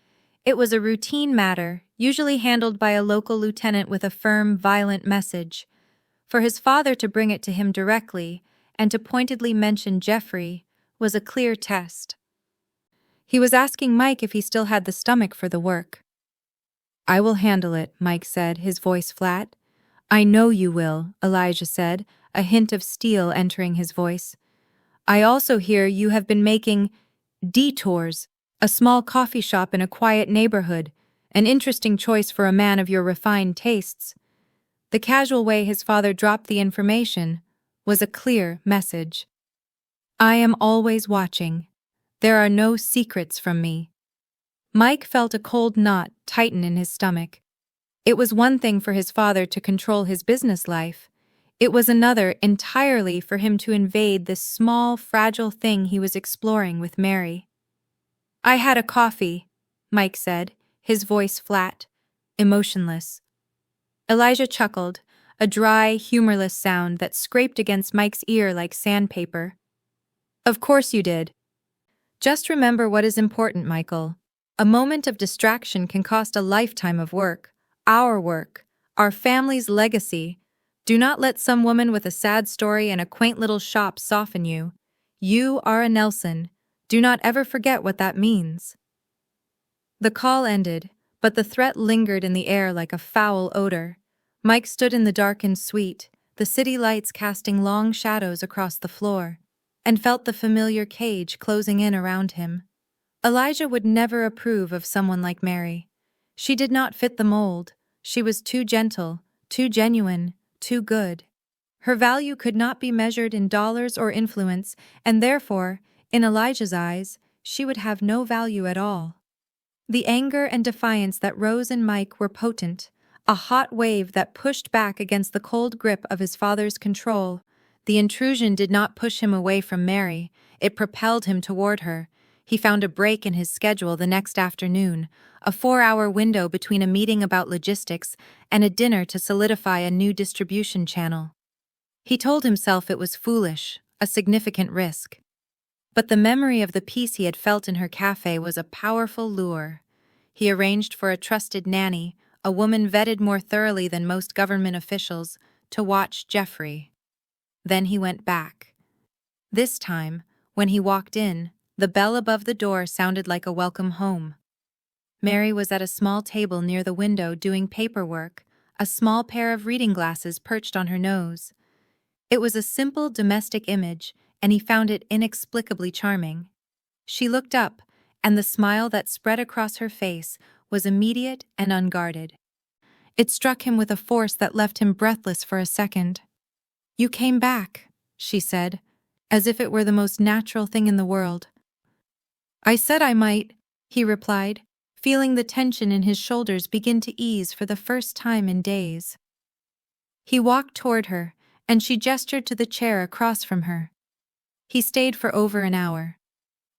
It was a routine matter, usually handled by a local lieutenant with a firm, violent message. For his father to bring it to him directly and to pointedly mention Jeffrey was a clear test. He was asking Mike if he still had the stomach for the work. "I will handle it," Mike said, his voice flat. "I know you will," Elijah said, a hint of steel entering his voice. "I also hear you have been making Detours, a small coffee shop in a quiet neighborhood, an interesting choice for a man of your refined tastes." The casual way his father dropped the information was a clear message. "I am always watching. There are no secrets from me." Mike felt a cold knot tighten in his stomach. It was one thing for his father to control his business life. It was another entirely for him to invade this small, fragile thing he was exploring with Mary. "I had a coffee," Mike said, his voice flat, emotionless. Elijah chuckled, a dry, humorless sound that scraped against Mike's ear like sandpaper. "Of course you did. Just remember what is important, Michael. A moment of distraction can cost a lifetime of work, our family's legacy. Do not let some woman with a sad story and a quaint little shop soften you. You are a Nelson. Do not ever forget what that means." The call ended, but the threat lingered in the air like a foul odor. Mike stood in the darkened suite, the city lights casting long shadows across the floor, and felt the familiar cage closing in around him. Elijah would never approve of someone like Mary. She did not fit the mold. She was too gentle, too genuine, too good. Her value could not be measured in dollars or influence, and therefore, in Elijah's eyes, she would have no value at all. The anger and defiance that rose in Mike were potent, a hot wave that pushed back against the cold grip of his father's control. The intrusion did not push him away from Mary, it propelled him toward her. He found a break in his schedule the next afternoon, a 4-hour window between a meeting about logistics and a dinner to solidify a new distribution channel. He told himself it was foolish, a significant risk. But the memory of the peace he had felt in her cafe was a powerful lure. He arranged for a trusted nanny, a woman vetted more thoroughly than most government officials, to watch Jeffrey. Then he went back. This time, when he walked in, the bell above the door sounded like a welcome home. Mary was at a small table near the window doing paperwork, a small pair of reading glasses perched on her nose. It was a simple domestic image, and he found it inexplicably charming. She looked up, and the smile that spread across her face was immediate and unguarded. It struck him with a force that left him breathless for a second. "You came back," she said, as if it were the most natural thing in the world. "I said I might," he replied, feeling the tension in his shoulders begin to ease for the first time in days. He walked toward her, and she gestured to the chair across from her. He stayed for over an hour.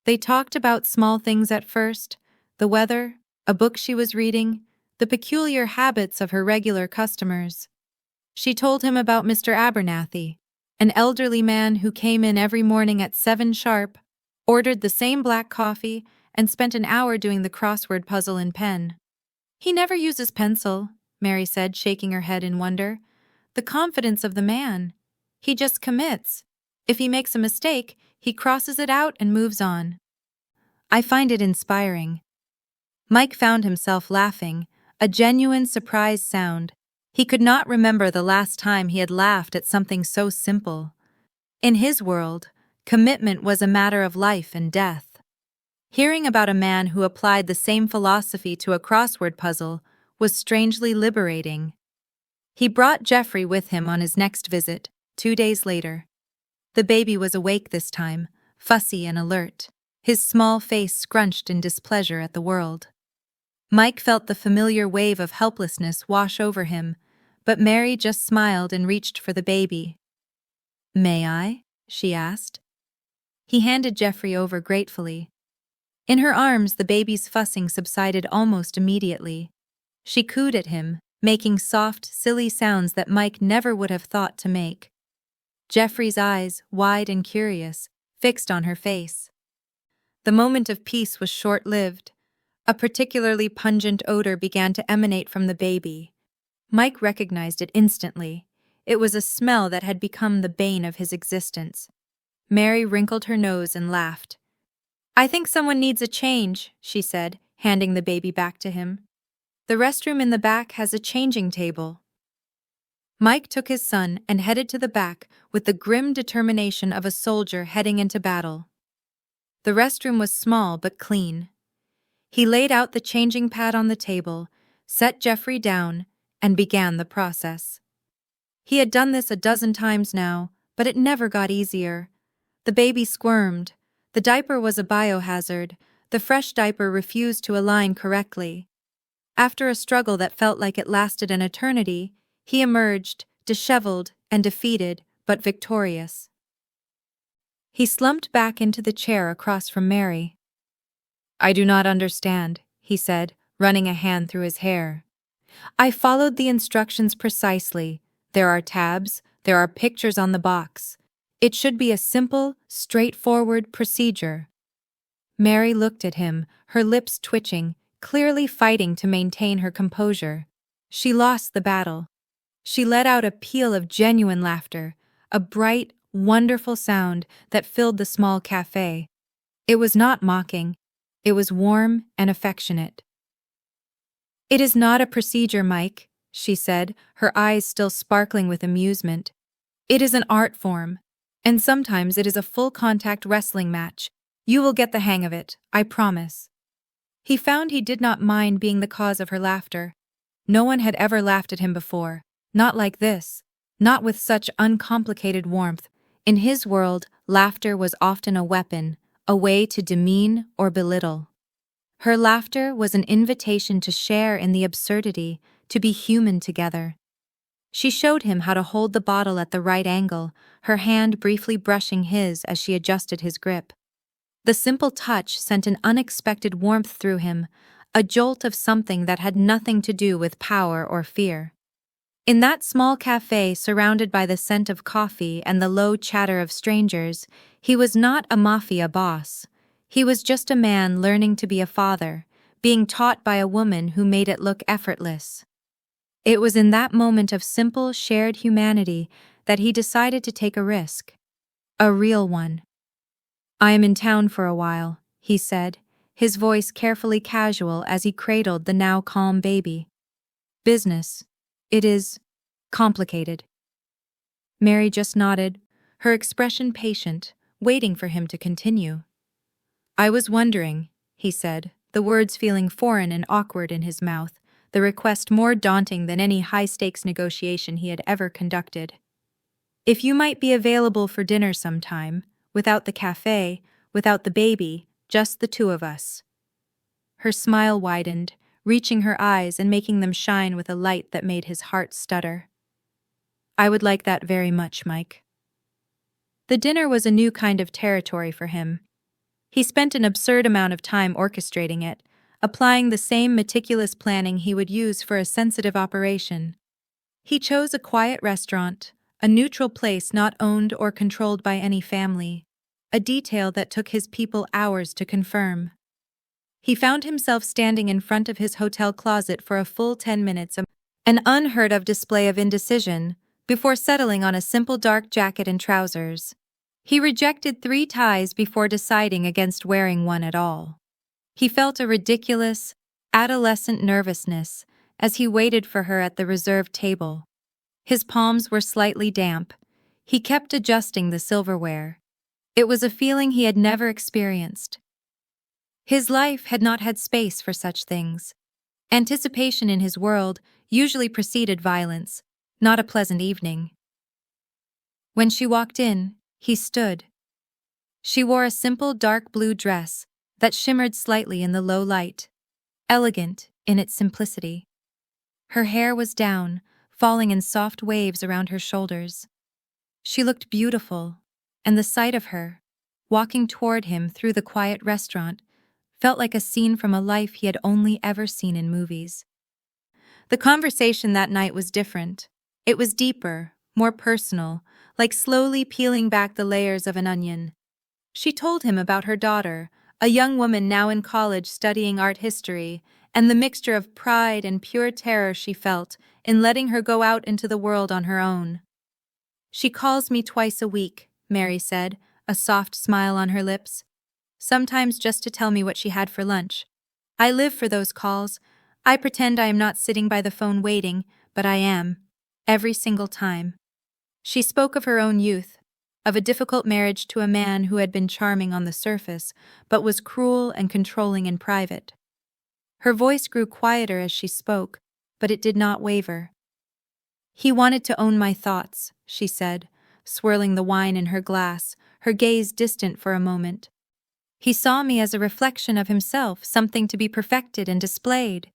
They talked about small things at first, the weather, a book she was reading, the peculiar habits of her regular customers. She told him about Mr. Abernathy, an elderly man who came in every morning at 7 sharp, ordered the same black coffee, and spent an hour doing the crossword puzzle in pen. "He never uses pencil," Mary said, shaking her head in wonder. "The confidence of the man. He just commits. If he makes a mistake, he crosses it out and moves on." "I find it inspiring." Mike found himself laughing, a genuine surprised sound. He could not remember the last time he had laughed at something so simple. In his world, commitment was a matter of life and death. Hearing about a man who applied the same philosophy to a crossword puzzle was strangely liberating. He brought Jeffrey with him on his next visit, 2 days later. The baby was awake this time, fussy and alert, his small face scrunched in displeasure at the world. Mike felt the familiar wave of helplessness wash over him, but Mary just smiled and reached for the baby. "May I?" she asked. He handed Jeffrey over gratefully. In her arms, the baby's fussing subsided almost immediately. She cooed at him, making soft, silly sounds that Mike never would have thought to make. Jeffrey's eyes, wide and curious, fixed on her face. The moment of peace was short-lived. A particularly pungent odor began to emanate from the baby. Mike recognized it instantly. It was a smell that had become the bane of his existence. Mary wrinkled her nose and laughed. "I think someone needs a change," she said, handing the baby back to him. "The restroom in the back has a changing table." Mike took his son and headed to the back with the grim determination of a soldier heading into battle. The restroom was small but clean. He laid out the changing pad on the table, set Jeffrey down, and began the process. He had done this a dozen times now, but it never got easier. The baby squirmed. The diaper was a biohazard. The fresh diaper refused to align correctly. After a struggle that felt like it lasted an eternity, he emerged, disheveled and defeated, but victorious. He slumped back into the chair across from Mary. "I do not understand," he said, running a hand through his hair. "I followed the instructions precisely. There are tabs, there are pictures on the box. It should be a simple, straightforward procedure." Mary looked at him, her lips twitching, clearly fighting to maintain her composure. She lost the battle. She let out a peal of genuine laughter, a bright, wonderful sound that filled the small cafe. It was not mocking. It was warm and affectionate. It is not a procedure, Mike, she said, her eyes still sparkling with amusement. It is an art form, and sometimes it is a full-contact wrestling match. You will get the hang of it, I promise. He found he did not mind being the cause of her laughter. No one had ever laughed at him before, not like this, not with such uncomplicated warmth. In his world, laughter was often a weapon, a way to demean or belittle. Her laughter was an invitation to share in the absurdity, to be human together. She showed him how to hold the bottle at the right angle, her hand briefly brushing his as she adjusted his grip. The simple touch sent an unexpected warmth through him, a jolt of something that had nothing to do with power or fear. In that small cafe surrounded by the scent of coffee and the low chatter of strangers, he was not a mafia boss. He was just a man learning to be a father, being taught by a woman who made it look effortless. It was in that moment of simple, shared humanity that he decided to take a risk. A real one. I am in town for a while, he said, his voice carefully casual as he cradled the now calm baby. Business. It is complicated. Mary just nodded, her expression patient, waiting for him to continue. I was wondering, he said, the words feeling foreign and awkward in his mouth, the request more daunting than any high-stakes negotiation he had ever conducted. If you might be available for dinner sometime, without the cafe, without the baby, just the two of us. Her smile widened, reaching her eyes and making them shine with a light that made his heart stutter. I would like that very much, Mike. The dinner was a new kind of territory for him. He spent an absurd amount of time orchestrating it, applying the same meticulous planning he would use for a sensitive operation. He chose a quiet restaurant, a neutral place not owned or controlled by any family, a detail that took his people hours to confirm. He found himself standing in front of his hotel closet for a full 10 minutes, an unheard-of display of indecision, before settling on a simple dark jacket and trousers. He rejected 3 ties before deciding against wearing one at all. He felt a ridiculous, adolescent nervousness as he waited for her at the reserved table. His palms were slightly damp. He kept adjusting the silverware. It was a feeling he had never experienced. His life had not had space for such things. Anticipation in his world usually preceded violence, not a pleasant evening. When she walked in, he stood. She wore a simple dark blue dress that shimmered slightly in the low light, elegant in its simplicity. Her hair was down, falling in soft waves around her shoulders. She looked beautiful, and the sight of her, walking toward him through the quiet restaurant, felt like a scene from a life he had only ever seen in movies. The conversation that night was different. It was deeper, more personal, like slowly peeling back the layers of an onion. She told him about her daughter, a young woman now in college studying art history, and the mixture of pride and pure terror she felt in letting her go out into the world on her own. She calls me twice a week, Mary said, a soft smile on her lips. Sometimes just to tell me what she had for lunch. I live for those calls. I pretend I am not sitting by the phone waiting, but I am. Every single time. She spoke of her own youth, of a difficult marriage to a man who had been charming on the surface, but was cruel and controlling in private. Her voice grew quieter as she spoke, but it did not waver. He wanted to own my thoughts, she said, swirling the wine in her glass, her gaze distant for a moment. He saw me as a reflection of himself, something to be perfected and displayed.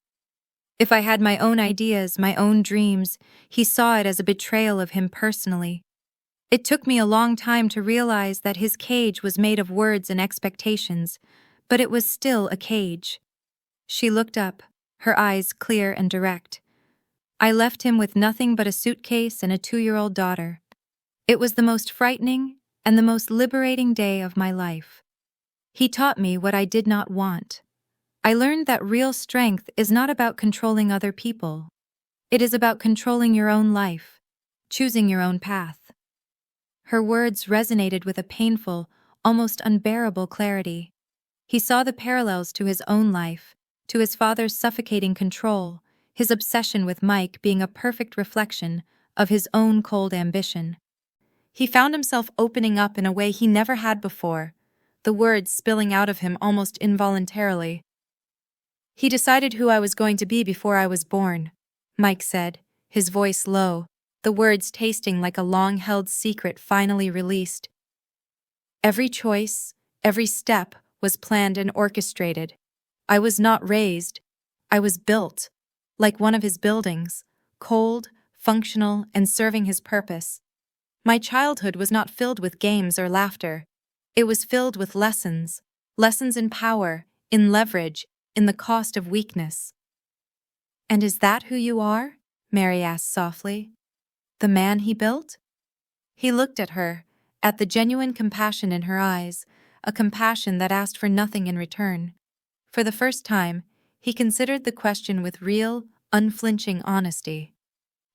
If I had my own ideas, my own dreams, he saw it as a betrayal of him personally. It took me a long time to realize that his cage was made of words and expectations, but it was still a cage. She looked up, her eyes clear and direct. I left him with nothing but a suitcase and a 2-year-old daughter. It was the most frightening and the most liberating day of my life. He taught me what I did not want. I learned that real strength is not about controlling other people. It is about controlling your own life, choosing your own path. Her words resonated with a painful, almost unbearable clarity. He saw the parallels to his own life, to his father's suffocating control, his obsession with Mike being a perfect reflection of his own cold ambition. He found himself opening up in a way he never had before, the words spilling out of him almost involuntarily. "He decided who I was going to be before I was born," Mike said, his voice low, the words tasting like a long-held secret finally released. "Every choice, every step was planned and orchestrated. I was not raised. I was built, like one of his buildings, cold, functional, and serving his purpose. My childhood was not filled with games or laughter. It was filled with lessons, lessons in power, in leverage, in the cost of weakness." "And is that who you are?" Mary asked softly. "The man he built?" He looked at her, at the genuine compassion in her eyes, a compassion that asked for nothing in return. For the first time, he considered the question with real, unflinching honesty.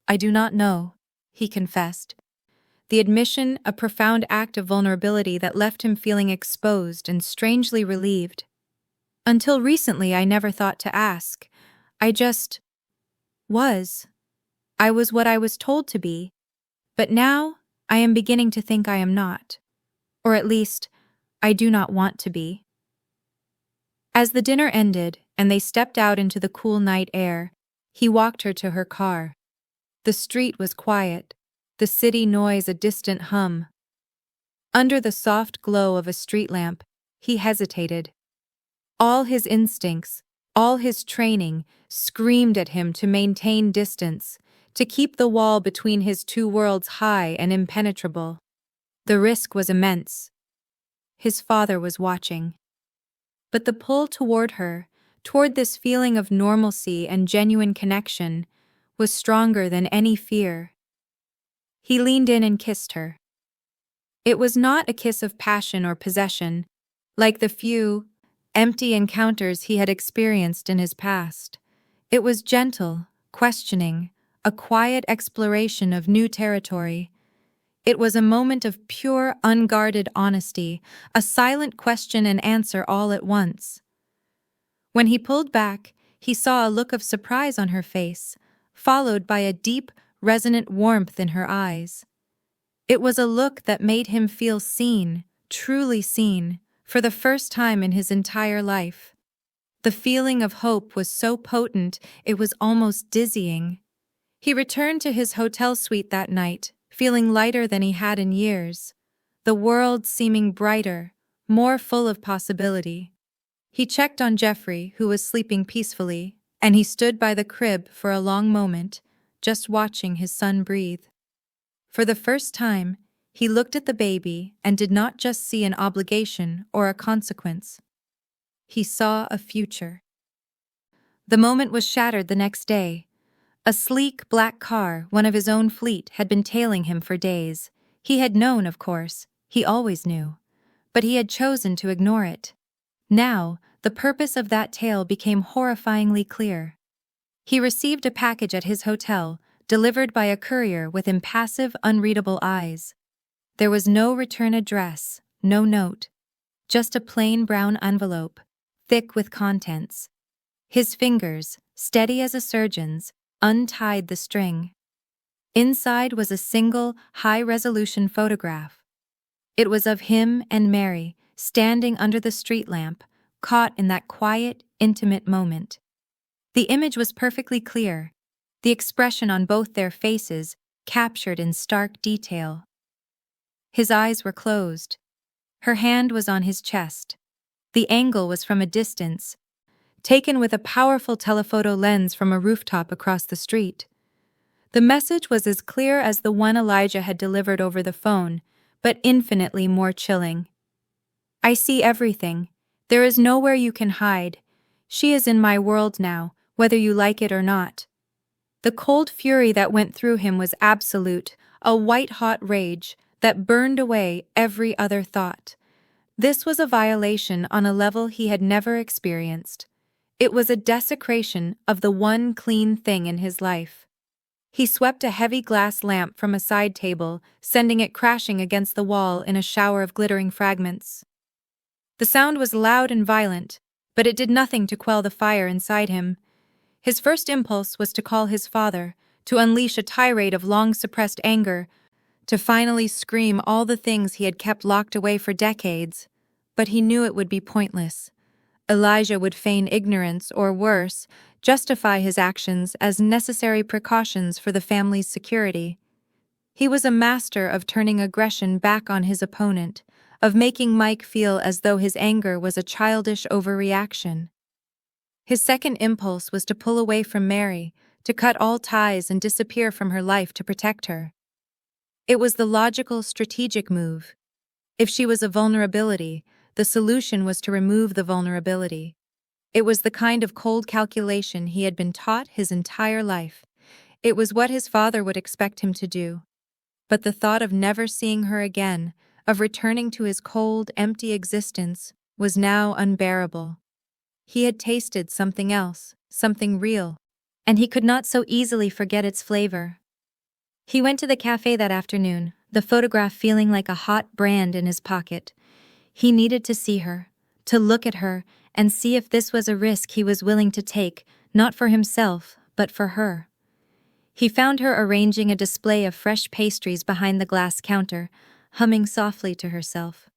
"I do not know," he confessed. The admission a profound act of vulnerability that left him feeling exposed and strangely relieved. "Until recently I never thought to ask. I just was. I was what I was told to be. But now I am beginning to think I am not. Or at least, I do not want to be." As the dinner ended and they stepped out into the cool night air, he walked her to her car. The street was quiet, the city noise a distant hum. Under the soft glow of a street lamp, he hesitated. All his instincts, all his training, screamed at him to maintain distance, to keep the wall between his two worlds high and impenetrable. The risk was immense. His father was watching. But the pull toward her, toward this feeling of normalcy and genuine connection, was stronger than any fear. He leaned in and kissed her. It was not a kiss of passion or possession, like the few, empty encounters he had experienced in his past. It was gentle, questioning, a quiet exploration of new territory. It was a moment of pure, unguarded honesty, a silent question and answer all at once. When he pulled back, he saw a look of surprise on her face, followed by a deep, resonant warmth in her eyes. It was a look that made him feel seen, truly seen, for the first time in his entire life. The feeling of hope was so potent it was almost dizzying. He returned to his hotel suite that night, feeling lighter than he had in years, the world seeming brighter, more full of possibility. He checked on Jeffrey, who was sleeping peacefully, and he stood by the crib for a long moment, just watching his son breathe. For the first time, he looked at the baby and did not just see an obligation or a consequence. He saw a future. The moment was shattered the next day. A sleek black car, one of his own fleet, had been tailing him for days. He had known, of course, he always knew, but he had chosen to ignore it. Now, the purpose of that tail became horrifyingly clear. He received a package at his hotel, delivered by a courier with impassive, unreadable eyes. There was no return address, no note, just a plain brown envelope, thick with contents. His fingers, steady as a surgeon's, untied the string. Inside was a single, high-resolution photograph. It was of him and Mary, standing under the street lamp, caught in that quiet, intimate moment. The image was perfectly clear, the expression on both their faces captured in stark detail. His eyes were closed. Her hand was on his chest. The angle was from a distance, taken with a powerful telephoto lens from a rooftop across the street. The message was as clear as the one Elijah had delivered over the phone, but infinitely more chilling. "I see everything. There is nowhere you can hide. She is in my world now, whether you like it or not." The cold fury that went through him was absolute, a white-hot rage that burned away every other thought. This was a violation on a level he had never experienced. It was a desecration of the one clean thing in his life. He swept a heavy glass lamp from a side table, sending it crashing against the wall in a shower of glittering fragments. The sound was loud and violent, But it did nothing to quell the fire inside him. His first impulse was to call his father, to unleash a tirade of long-suppressed anger, to finally scream all the things he had kept locked away for decades. But he knew it would be pointless. Elijah would feign ignorance, or worse, justify his actions as necessary precautions for the family's security. He was a master of turning aggression back on his opponent, of making Mike feel as though his anger was a childish overreaction. His second impulse was to pull away from Mary, to cut all ties and disappear from her life to protect her. It was the logical, strategic move. If she was a vulnerability, the solution was to remove the vulnerability. It was the kind of cold calculation he had been taught his entire life. It was what his father would expect him to do. But the thought of never seeing her again, of returning to his cold, empty existence, was now unbearable. He had tasted something else, something real, and he could not so easily forget its flavor. He went to the cafe that afternoon, the photograph feeling like a hot brand in his pocket. He needed to see her, to look at her, and see if this was a risk he was willing to take, not for himself, but for her. He found her arranging a display of fresh pastries behind the glass counter, humming softly to herself.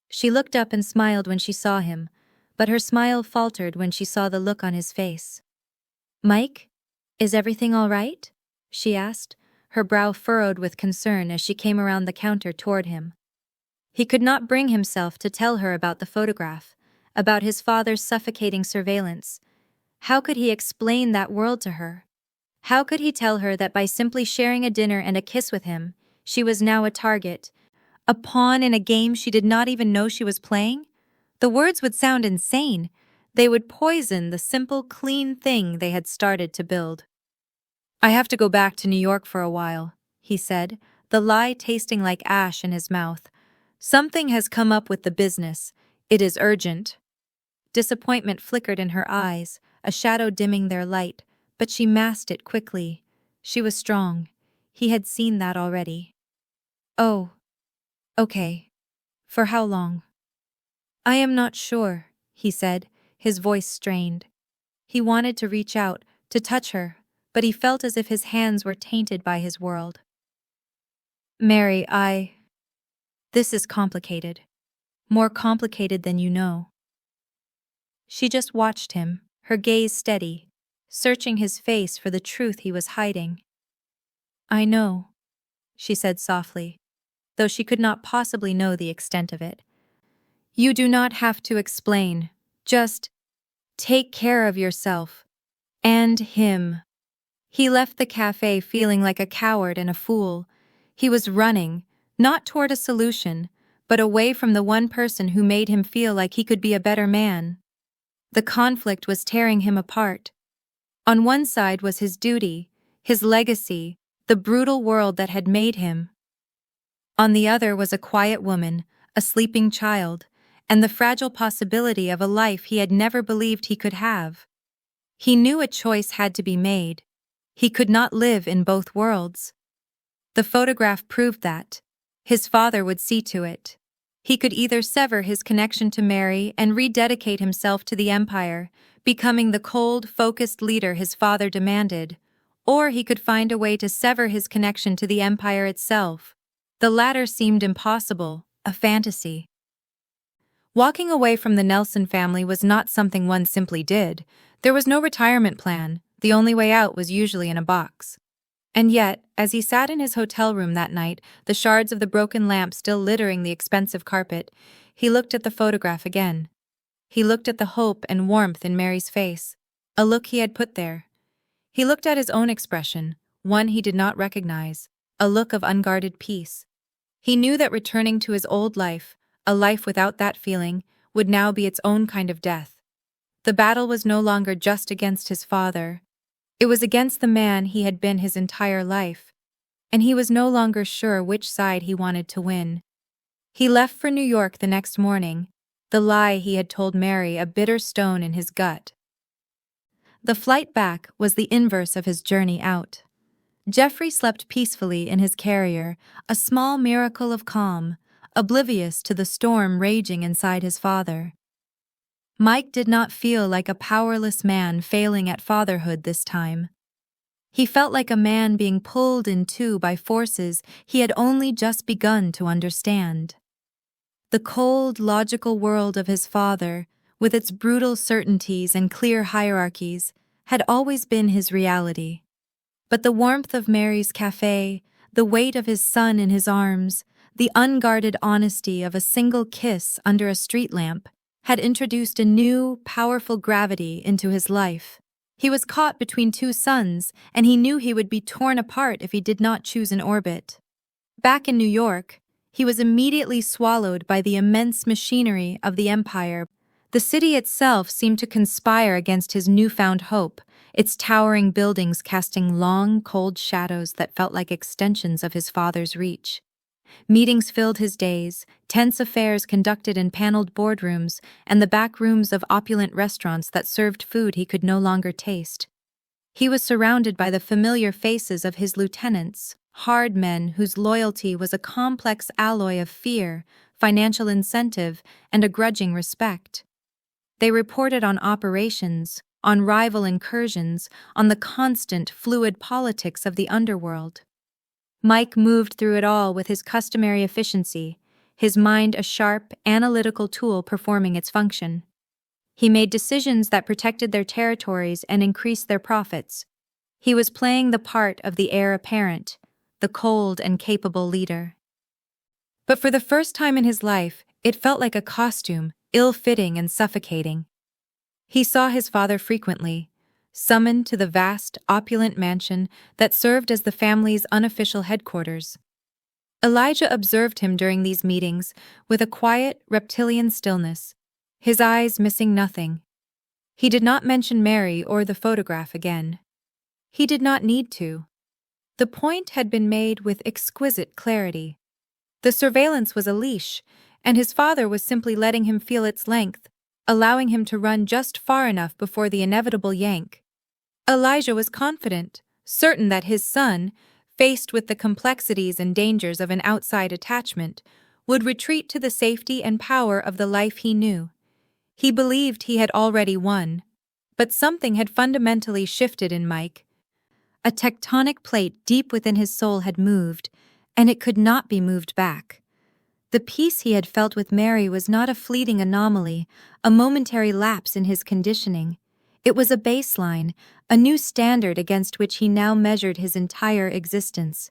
She looked up and smiled when she saw him, but her smile faltered when she saw the look on his face. "Mike, is everything all right?" she asked, her brow furrowed with concern as she came around the counter toward him. He could not bring himself to tell her about the photograph, about his father's suffocating surveillance. How could he explain that world to her? How could he tell her that by simply sharing a dinner and a kiss with him, she was now a target, a pawn in a game she did not even know she was playing? The words would sound insane. They would poison the simple, clean thing they had started to build. "I have to go back to New York for a while," he said, the lie tasting like ash in his mouth. "Something has come up with the business. It is urgent." Disappointment flickered in her eyes, a shadow dimming their light, but she masked it quickly. She was strong. He had seen that already. "Oh. Okay. For how long?" "I am not sure," he said, his voice strained. He wanted to reach out, to touch her, but he felt as if his hands were tainted by his world. "Mary, This is complicated. More complicated than you know." She just watched him, her gaze steady, searching his face for the truth he was hiding. "I know," she said softly, though she could not possibly know the extent of it. "You do not have to explain. Just take care of yourself. And him." He left the cafe feeling like a coward and a fool. He was running, not toward a solution, but away from the one person who made him feel like he could be a better man. The conflict was tearing him apart. On one side was his duty, his legacy, the brutal world that had made him. On the other was a quiet woman, a sleeping child, and the fragile possibility of a life he had never believed he could have. He knew a choice had to be made. He could not live in both worlds. The photograph proved that. His father would see to it. He could either sever his connection to Mary and rededicate himself to the empire, becoming the cold, focused leader his father demanded, or he could find a way to sever his connection to the empire itself. The latter seemed impossible, a fantasy. Walking away from the Nelson family was not something one simply did. There was no retirement plan. The only way out was usually in a box. And yet, as he sat in his hotel room that night, the shards of the broken lamp still littering the expensive carpet, he looked at the photograph again. He looked at the hope and warmth in Mary's face, a look he had put there. He looked at his own expression, one he did not recognize, a look of unguarded peace. He knew that returning to his old life, a life without that feeling, would now be its own kind of death. The battle was no longer just against his father. It was against the man he had been his entire life, and he was no longer sure which side he wanted to win. He left for New York the next morning, the lie he had told Mary a bitter stone in his gut. The flight back was the inverse of his journey out. Jeffrey slept peacefully in his carrier, a small miracle of calm, oblivious to the storm raging inside his father. Mike did not feel like a powerless man failing at fatherhood this time. He felt like a man being pulled in two by forces he had only just begun to understand. The cold, logical world of his father, with its brutal certainties and clear hierarchies, had always been his reality. But the warmth of Mary's cafe, the weight of his son in his arms, the unguarded honesty of a single kiss under a street lamp, had introduced a new, powerful gravity into his life. He was caught between two suns, and he knew he would be torn apart if he did not choose an orbit. Back in New York, he was immediately swallowed by the immense machinery of the empire. The city itself seemed to conspire against his newfound hope, its towering buildings casting long, cold shadows that felt like extensions of his father's reach. Meetings filled his days, tense affairs conducted in paneled boardrooms, and the back rooms of opulent restaurants that served food he could no longer taste. He was surrounded by the familiar faces of his lieutenants, hard men whose loyalty was a complex alloy of fear, financial incentive, and a grudging respect. They reported on operations, on rival incursions, on the constant, fluid politics of the underworld. Mike moved through it all with his customary efficiency, his mind a sharp, analytical tool performing its function. He made decisions that protected their territories and increased their profits. He was playing the part of the heir apparent, the cold and capable leader. But for the first time in his life, it felt like a costume, ill-fitting and suffocating. He saw his father frequently, summoned to the vast, opulent mansion that served as the family's unofficial headquarters. Elijah observed him during these meetings with a quiet, reptilian stillness, his eyes missing nothing. He did not mention Mary or the photograph again. He did not need to. The point had been made with exquisite clarity. The surveillance was a leash, and his father was simply letting him feel its length, allowing him to run just far enough before the inevitable yank. Elijah was confident, certain that his son, faced with the complexities and dangers of an outside attachment, would retreat to the safety and power of the life he knew. He believed he had already won, but something had fundamentally shifted in Mike. A tectonic plate deep within his soul had moved, and it could not be moved back. The peace he had felt with Mary was not a fleeting anomaly, a momentary lapse in his conditioning. It was a baseline, a new standard against which he now measured his entire existence.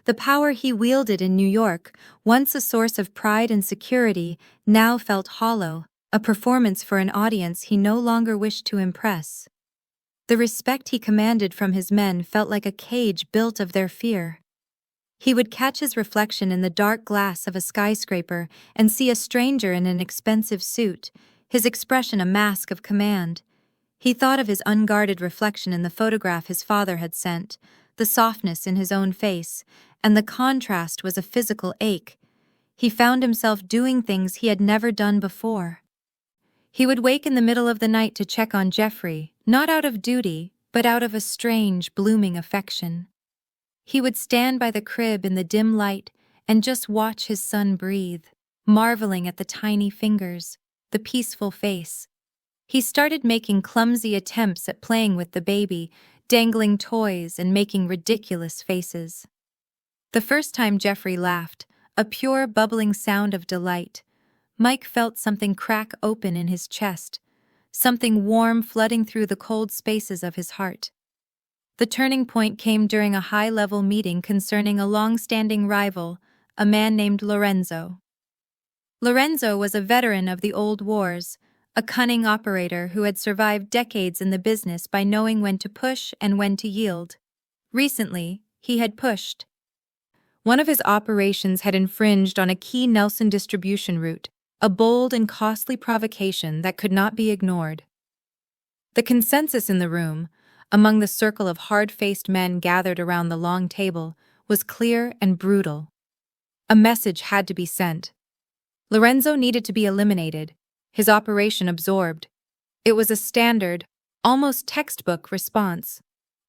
The power he wielded in New York, once a source of pride and security, now felt hollow, a performance for an audience he no longer wished to impress. The respect he commanded from his men felt like a cage built of their fear. He would catch his reflection in the dark glass of a skyscraper and see a stranger in an expensive suit, his expression a mask of command. He thought of his unguarded reflection in the photograph his father had sent, the softness in his own face, and the contrast was a physical ache. He found himself doing things he had never done before. He would wake in the middle of the night to check on Jeffrey, not out of duty, but out of a strange, blooming affection. He would stand by the crib in the dim light and just watch his son breathe, marveling at the tiny fingers, the peaceful face. He started making clumsy attempts at playing with the baby, dangling toys and making ridiculous faces. The first time Jeffrey laughed, a pure, bubbling sound of delight, Mike felt something crack open in his chest, something warm flooding through the cold spaces of his heart. The turning point came during a high-level meeting concerning a long-standing rival, a man named Lorenzo. Lorenzo was a veteran of the old wars, a cunning operator who had survived decades in the business by knowing when to push and when to yield. Recently, he had pushed. One of his operations had infringed on a key Nelson distribution route, a bold and costly provocation that could not be ignored. The consensus in the room, among the circle of hard-faced men gathered around the long table, was clear and brutal. A message had to be sent. Lorenzo needed to be eliminated, his operation absorbed. It was a standard, almost textbook response.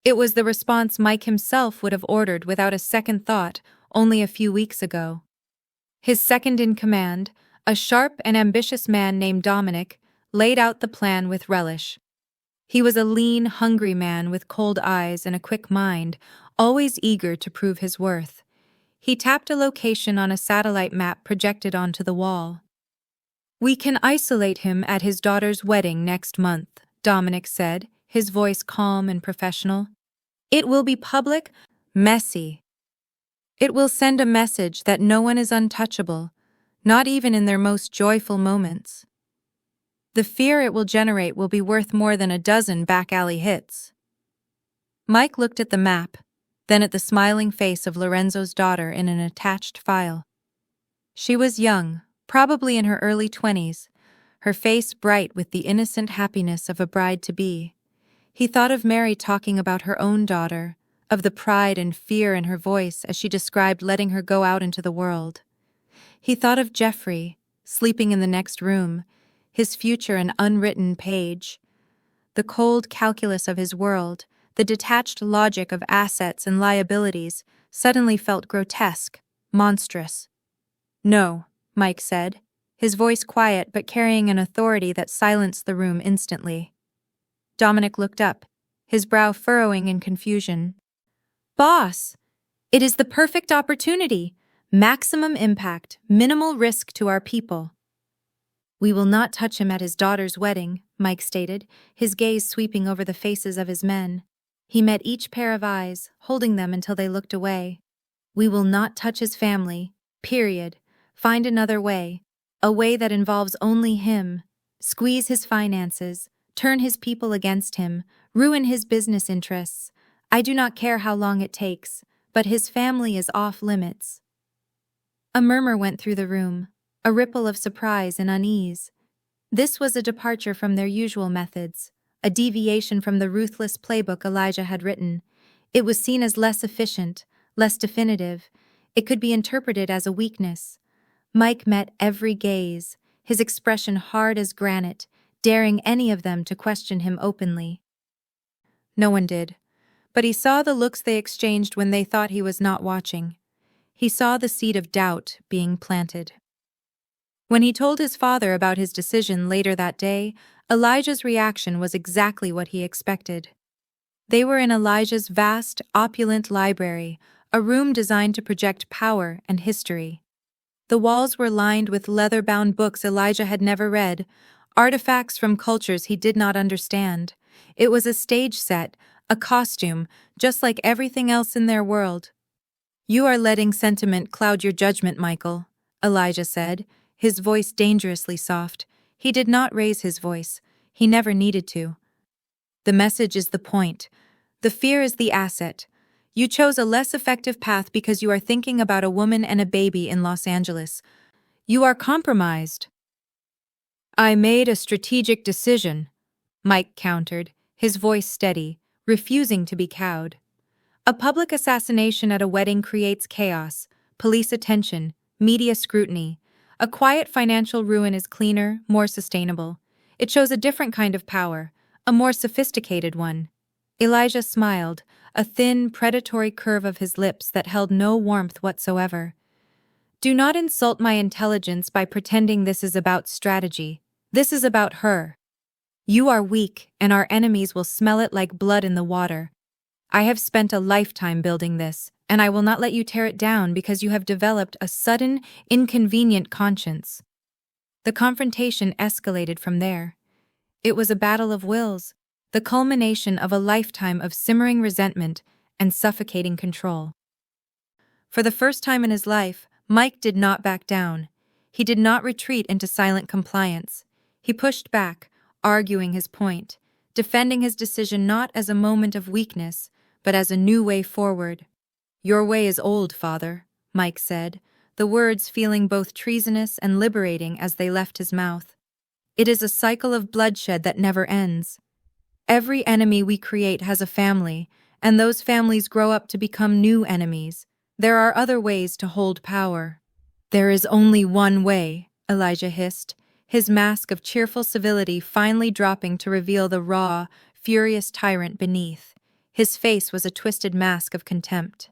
It was the response Mike himself would have ordered without a second thought only a few weeks ago. His second in command, a sharp and ambitious man named Dominic, laid out the plan with relish. He was a lean, hungry man with cold eyes and a quick mind, always eager to prove his worth. He tapped a location on a satellite map projected onto the wall. "We can isolate him at his daughter's wedding next month," Dominic said, his voice calm and professional. "It will be public, messy. It will send a message that no one is untouchable, not even in their most joyful moments. The fear it will generate will be worth more than a dozen back-alley hits." Mike looked at the map, then at the smiling face of Lorenzo's daughter in an attached file. She was young, probably in her early 20s, her face bright with the innocent happiness of a bride-to-be. He thought of Mary talking about her own daughter, of the pride and fear in her voice as she described letting her go out into the world. He thought of Jeffrey, sleeping in the next room, his future an unwritten page. The cold calculus of his world, the detached logic of assets and liabilities, suddenly felt grotesque, monstrous. "No," Mike said, his voice quiet but carrying an authority that silenced the room instantly. Dominic looked up, his brow furrowing in confusion. "Boss, it is the perfect opportunity. Maximum impact, minimal risk to our people." "We will not touch him at his daughter's wedding," Mike stated, his gaze sweeping over the faces of his men. He met each pair of eyes, holding them until they looked away. "We will not touch his family, period. Find another way, a way that involves only him. Squeeze his finances, turn his people against him, ruin his business interests. I do not care how long it takes, but his family is off limits." A murmur went through the room, a ripple of surprise and unease. This was a departure from their usual methods, a deviation from the ruthless playbook Elijah had written. It was seen as less efficient, less definitive. It could be interpreted as a weakness. Mike met every gaze, his expression hard as granite, daring any of them to question him openly. No one did, but he saw the looks they exchanged when they thought he was not watching. He saw the seed of doubt being planted. When he told his father about his decision later that day, Elijah's reaction was exactly what he expected. They were in Elijah's vast, opulent library, a room designed to project power and history. The walls were lined with leather-bound books Elijah had never read, artifacts from cultures he did not understand. It was a stage set, a costume, just like everything else in their world. "You are letting sentiment cloud your judgment, Michael," Elijah said, his voice dangerously soft. He did not raise his voice. He never needed to. "The message is the point. The fear is the asset. You chose a less effective path because you are thinking about a woman and a baby in Los Angeles. You are compromised." "I made a strategic decision," Mike countered, his voice steady, refusing to be cowed. A public assassination at a wedding creates chaos, police attention, media scrutiny. A quiet financial ruin is cleaner, more sustainable. It shows a different kind of power, a more sophisticated one. Elijah smiled, a thin, predatory curve of his lips that held no warmth whatsoever. "Do not insult my intelligence by pretending this is about strategy. This is about her. You are weak, and our enemies will smell it like blood in the water. I have spent a lifetime building this, and I will not let you tear it down because you have developed a sudden, inconvenient conscience." The confrontation escalated from there. It was a battle of wills, the culmination of a lifetime of simmering resentment and suffocating control. For the first time in his life, Mike did not back down. He did not retreat into silent compliance. He pushed back, arguing his point, defending his decision not as a moment of weakness, but as a new way forward. "Your way is old, father," Mike said, the words feeling both treasonous and liberating as they left his mouth. "It is a cycle of bloodshed that never ends. Every enemy we create has a family, and those families grow up to become new enemies. There are other ways to hold power." "There is only one way," Elijah hissed, his mask of cheerful civility finally dropping to reveal the raw, furious tyrant beneath. His face was a twisted mask of contempt.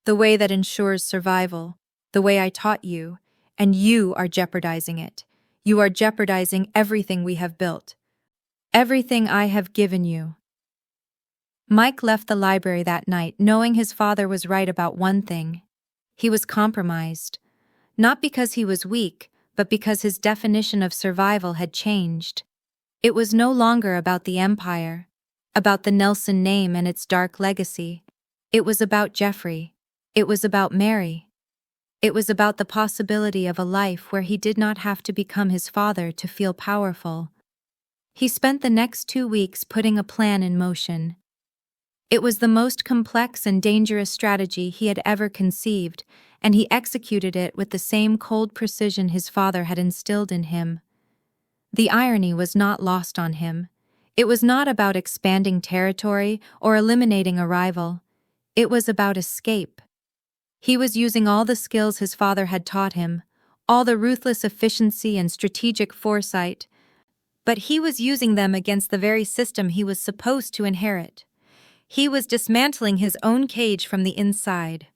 "The way that ensures survival, the way I taught you, and you are jeopardizing it. You are jeopardizing everything we have built. Everything I have given you. Mike left the library that night knowing his father was right about one thing. He was compromised. Not because he was weak, but because his definition of survival had changed. It was no longer about the empire, about the Nelson name and its dark legacy. It was about Jeffrey. It was about Mary. It was about the possibility of a life where he did not have to become his father to feel powerful. He spent the next 2 weeks putting a plan in motion. It was the most complex and dangerous strategy he had ever conceived, and he executed it with the same cold precision his father had instilled in him. The irony was not lost on him. It was not about expanding territory or eliminating a rival. It was about escape. He was using all the skills his father had taught him, all the ruthless efficiency and strategic foresight, but he was using them against the very system he was supposed to inherit. He was dismantling his own cage from the inside.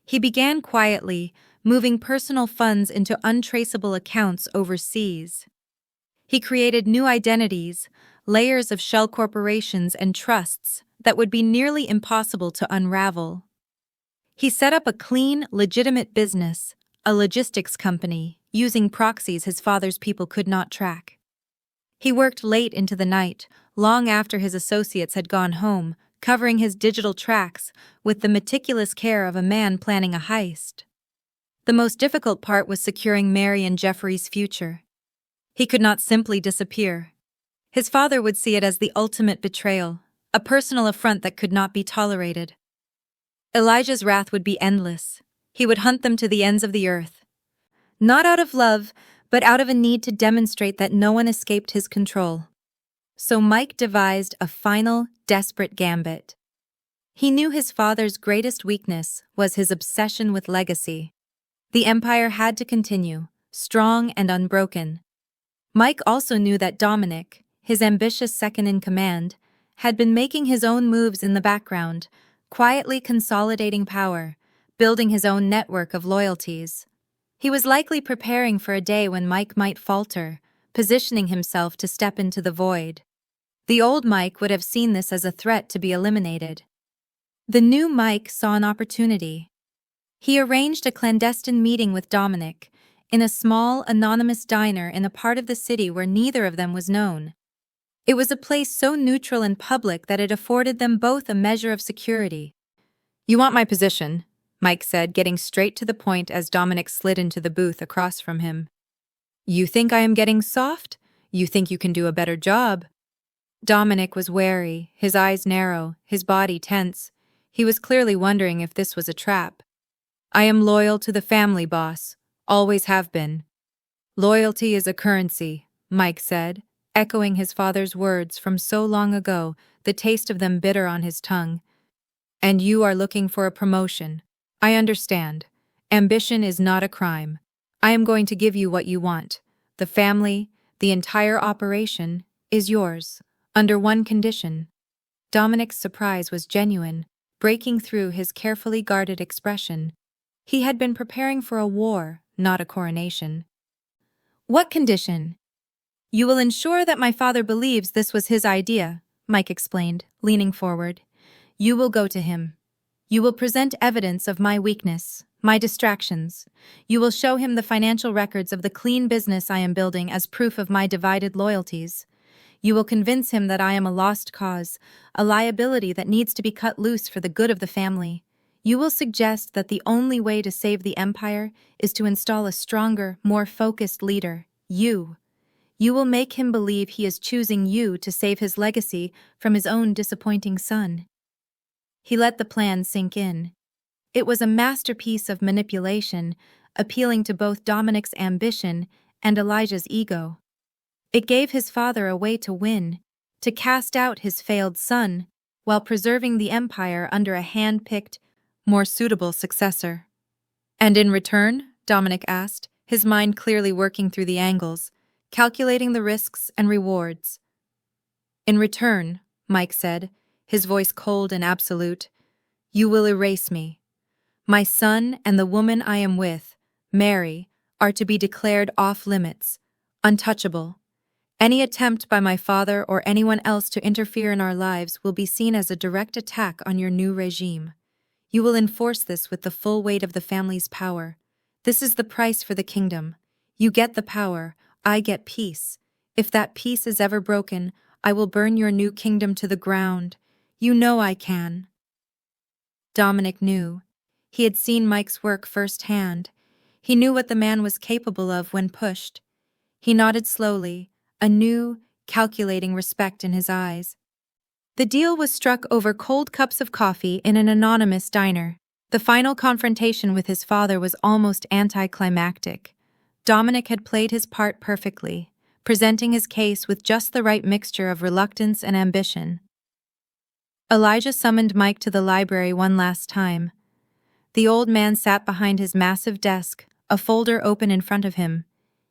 He began quietly, moving personal funds into untraceable accounts overseas. He created new identities, layers of shell corporations and trusts that would be nearly impossible to unravel. He set up a clean, legitimate business, a logistics company, using proxies his father's people could not track. He worked late into the night, long after his associates had gone home, covering his digital tracks with the meticulous care of a man planning a heist. The most difficult part was securing Mary and Jeffrey's future. He could not simply disappear. His father would see it as the ultimate betrayal, a personal affront that could not be tolerated. Elijah's wrath would be endless. He would hunt them to the ends of the earth. Not out of love, but out of a need to demonstrate that no one escaped his control. So Mike devised a final, desperate gambit. He knew his father's greatest weakness was his obsession with legacy. The empire had to continue, strong and unbroken. Mike also knew that Dominic, his ambitious second-in-command, had been making his own moves in the background, quietly consolidating power, building his own network of loyalties. He was likely preparing for a day when Mike might falter, positioning himself to step into the void. The old Mike would have seen this as a threat to be eliminated. The new Mike saw an opportunity. He arranged a clandestine meeting with Dominic in a small, anonymous diner in a part of the city where neither of them was known. It was a place so neutral and public that it afforded them both a measure of security. "You want my position," Mike said, getting straight to the point as Dominic slid into the booth across from him. "You think I am getting soft? You think you can do a better job?" Dominic was wary, his eyes narrow, his body tense. He was clearly wondering if this was a trap. "I am loyal to the family, boss. Always have been." "Loyalty is a currency," Mike said, echoing his father's words from so long ago, the taste of them bitter on his tongue. "And you are looking for a promotion. I understand. Ambition is not a crime. I am going to give you what you want. The family, the entire operation, is yours, under one condition." Dominic's surprise was genuine, breaking through his carefully guarded expression. He had been preparing for a war, not a coronation. "What condition?" "You will ensure that my father believes this was his idea," Mike explained, leaning forward. "You will go to him. You will present evidence of my weakness, my distractions. You will show him the financial records of the clean business I am building as proof of my divided loyalties. You will convince him that I am a lost cause, a liability that needs to be cut loose for the good of the family. You will suggest that the only way to save the empire is to install a stronger, more focused leader, you. You will make him believe he is choosing you to save his legacy from his own disappointing son." He let the plan sink in. It was a masterpiece of manipulation, appealing to both Dominic's ambition and Elijah's ego. It gave his father a way to win, to cast out his failed son, while preserving the empire under a hand-picked, more suitable successor. "And in return?" Dominic asked, his mind clearly working through the angles, calculating the risks and rewards. "In return," Mike said, his voice cold and absolute, "you will erase me. My son and the woman I am with, Mary, are to be declared off-limits, Untouchable. Any attempt by my father or anyone else to interfere in our lives will be seen as a direct attack on your new regime. You will enforce this with the full weight of the family's power. This is the price for the kingdom. You get the power, I get peace. If that peace is ever broken, I will burn your new kingdom to the ground. You know I can. Dominic knew. He had seen Mike's work firsthand. He knew what the man was capable of when pushed. He nodded slowly, a new, calculating respect in his eyes. The deal was struck over cold cups of coffee in an anonymous diner. The final confrontation with his father was almost anticlimactic. Dominic had played his part perfectly, presenting his case with just the right mixture of reluctance and ambition. Elijah summoned Mike to the library one last time. The old man sat behind his massive desk, a folder open in front of him.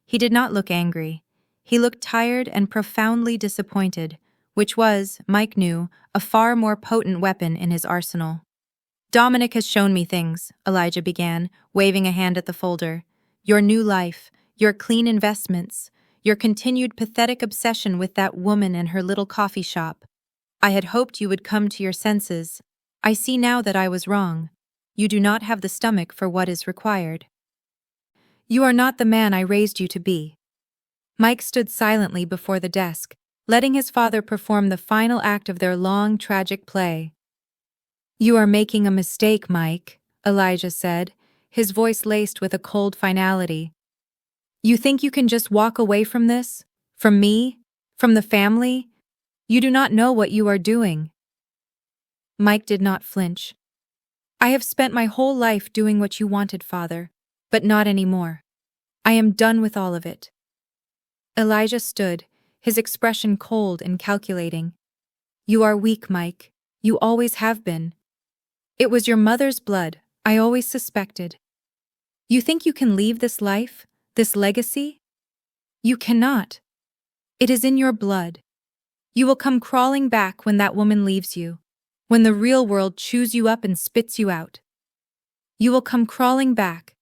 He did not look angry. He looked tired and profoundly disappointed, which was, Mike knew, a far more potent weapon in his arsenal. Dominic has shown me things, Elijah began, waving a hand at the folder. Your new life, your clean investments, your continued pathetic obsession with that woman and her little coffee shop. I had hoped you would come to your senses. I see now that I was wrong. You do not have the stomach for what is required. You are not the man I raised you to be. Mike stood silently before the desk, letting his father perform the final act of their long, tragic play. You are making a mistake, Mike, Elijah said, his voice laced with a cold finality. You think you can just walk away from this? From me? From the family? You do not know what you are doing. Mike did not flinch. I have spent my whole life doing what you wanted, Father, but not anymore. I am done with all of it. Elijah stood, his expression cold and calculating. You are weak, Mike. You always have been. It was your mother's blood, I always suspected. You think you can leave this life, this legacy? You cannot. It is in your blood. You will come crawling back when that woman leaves you, when the real world chews you up and spits you out. You will come crawling back,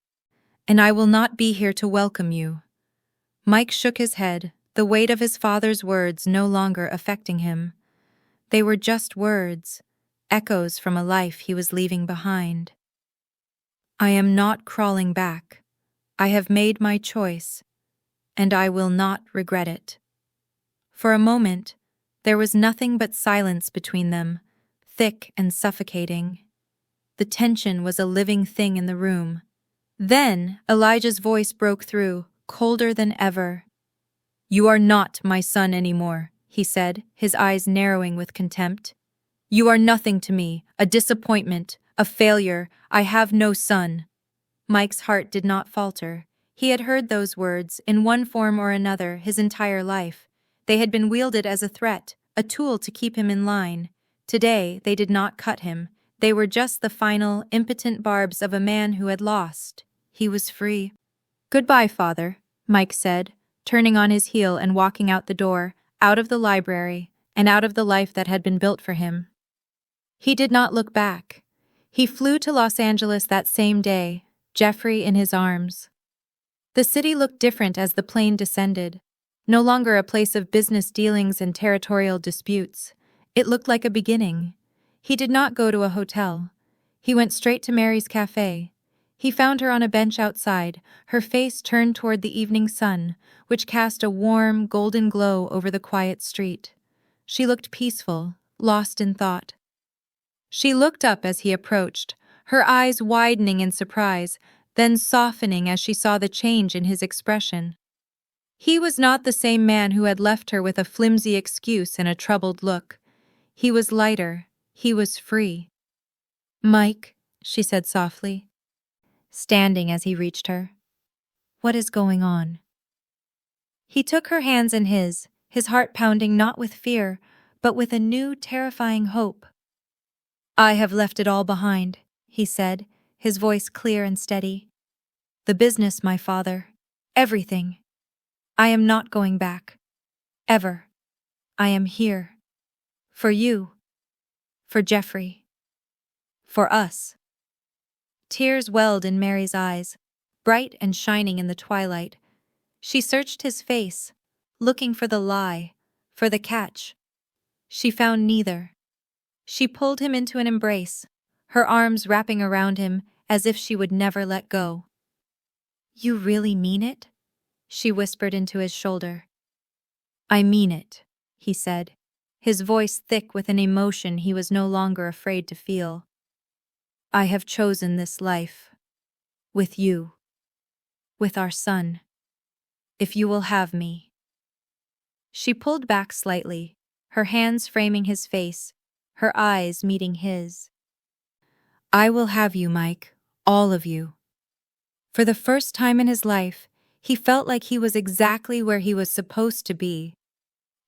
and I will not be here to welcome you. Mike shook his head, the weight of his father's words no longer affecting him. They were just words, echoes from a life he was leaving behind. I am not crawling back. I have made my choice, and I will not regret it. For a moment, there was nothing but silence between them, thick and suffocating. The tension was a living thing in the room. Then Elijah's voice broke through, colder than ever. You are not my son anymore, he said, his eyes narrowing with contempt. You are nothing to me, a disappointment, a failure. I have no son. Mike's heart did not falter. He had heard those words, in one form or another, his entire life. They had been wielded as a threat, a tool to keep him in line. Today, they did not cut him. They were just the final, impotent barbs of a man who had lost. He was free. Goodbye, Father, Mike said, turning on his heel and walking out the door, out of the library, and out of the life that had been built for him. He did not look back. He flew to Los Angeles that same day, Jeffrey in his arms. The city looked different as the plane descended. No longer a place of business dealings and territorial disputes. It looked like a beginning. He did not go to a hotel. He went straight to Mary's cafe. He found her on a bench outside, her face turned toward the evening sun, which cast a warm, golden glow over the quiet street. She looked peaceful, lost in thought. She looked up as he approached, her eyes widening in surprise, then softening as she saw the change in his expression. He was not the same man who had left her with a flimsy excuse and a troubled look. He was lighter. He was free. Mike, she said softly, standing as he reached her. What is going on? He took her hands in his heart pounding not with fear, but with a new, terrifying hope. I have left it all behind, he said, his voice clear and steady. The business, my father. Everything. I am not going back. Ever. I am here. For you. For Jeffrey. For us. Tears welled in Mary's eyes, bright and shining in the twilight. She searched his face, looking for the lie, for the catch. She found neither. She pulled him into an embrace, her arms wrapping around him as if she would never let go. "You really mean it?" she whispered into his shoulder. "I mean it," he said, his voice thick with an emotion he was no longer afraid to feel. "I have chosen this life. With you. With our son. If you will have me." She pulled back slightly, her hands framing his face, her eyes meeting his. "I will have you, Mike, all of you." For the first time in his life, he felt like he was exactly where he was supposed to be.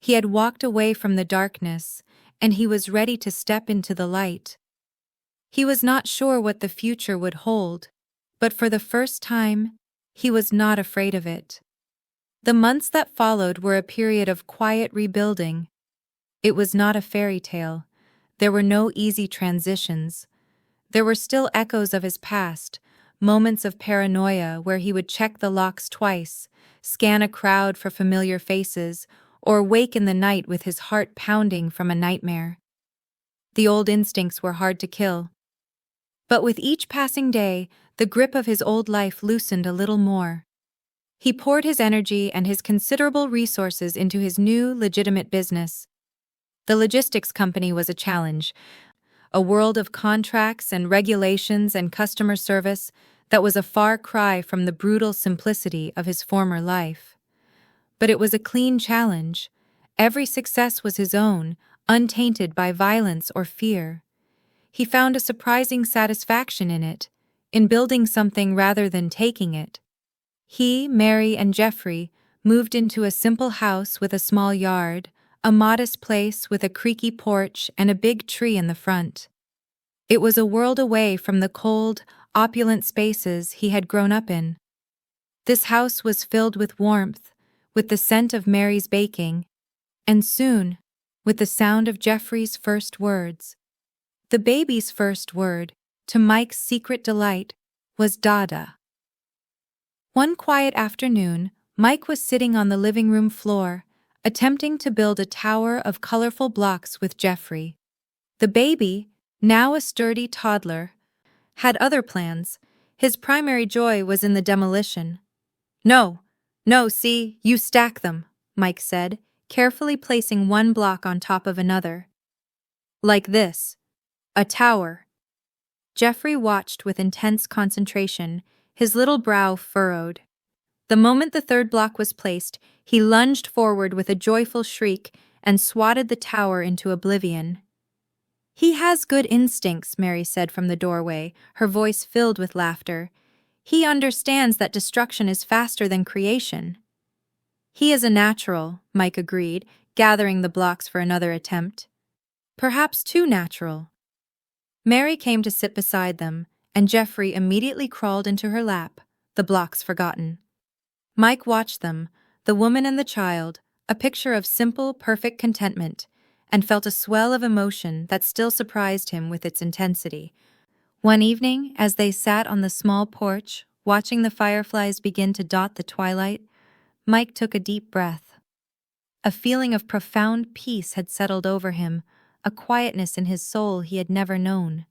He had walked away from the darkness, and he was ready to step into the light. He was not sure what the future would hold, but for the first time, he was not afraid of it. The months that followed were a period of quiet rebuilding. It was not a fairy tale. There were no easy transitions. There were still echoes of his past, moments of paranoia where he would check the locks twice, scan a crowd for familiar faces, or wake in the night with his heart pounding from a nightmare. The old instincts were hard to kill. But with each passing day, the grip of his old life loosened a little more. He poured his energy and his considerable resources into his new, legitimate business. The logistics company was a challenge, a world of contracts and regulations and customer service that was a far cry from the brutal simplicity of his former life. But it was a clean challenge. Every success was his own, untainted by violence or fear. He found a surprising satisfaction in it, in building something rather than taking it. He, Mary, and Jeffrey moved into a simple house with a small yard, a modest place with a creaky porch and a big tree in the front. It was a world away from the cold, opulent spaces he had grown up in. This house was filled with warmth, with the scent of Mary's baking, and soon, with the sound of Jeffrey's first words. The baby's first word, to Mike's secret delight, was Dada. One quiet afternoon, Mike was sitting on the living room floor, attempting to build a tower of colorful blocks with Jeffrey. The baby, now a sturdy toddler, had other plans. His primary joy was in the demolition. No, see, you stack them," Mike said, carefully placing one block on top of another. "Like this. A tower." Jeffrey watched with intense concentration, his little brow furrowed. The moment the third block was placed, he lunged forward with a joyful shriek and swatted the tower into oblivion. "He has good instincts," Mary said from the doorway, her voice filled with laughter. "He understands that destruction is faster than creation." "He is a natural," Mike agreed, gathering the blocks for another attempt. "Perhaps too natural." Mary came to sit beside them, and Jeffrey immediately crawled into her lap, the blocks forgotten. Mike watched them, the woman and the child, a picture of simple, perfect contentment, and felt a swell of emotion that still surprised him with its intensity. One evening, as they sat on the small porch, watching the fireflies begin to dot the twilight, Mike took a deep breath. A feeling of profound peace had settled over him, a quietness in his soul he had never known.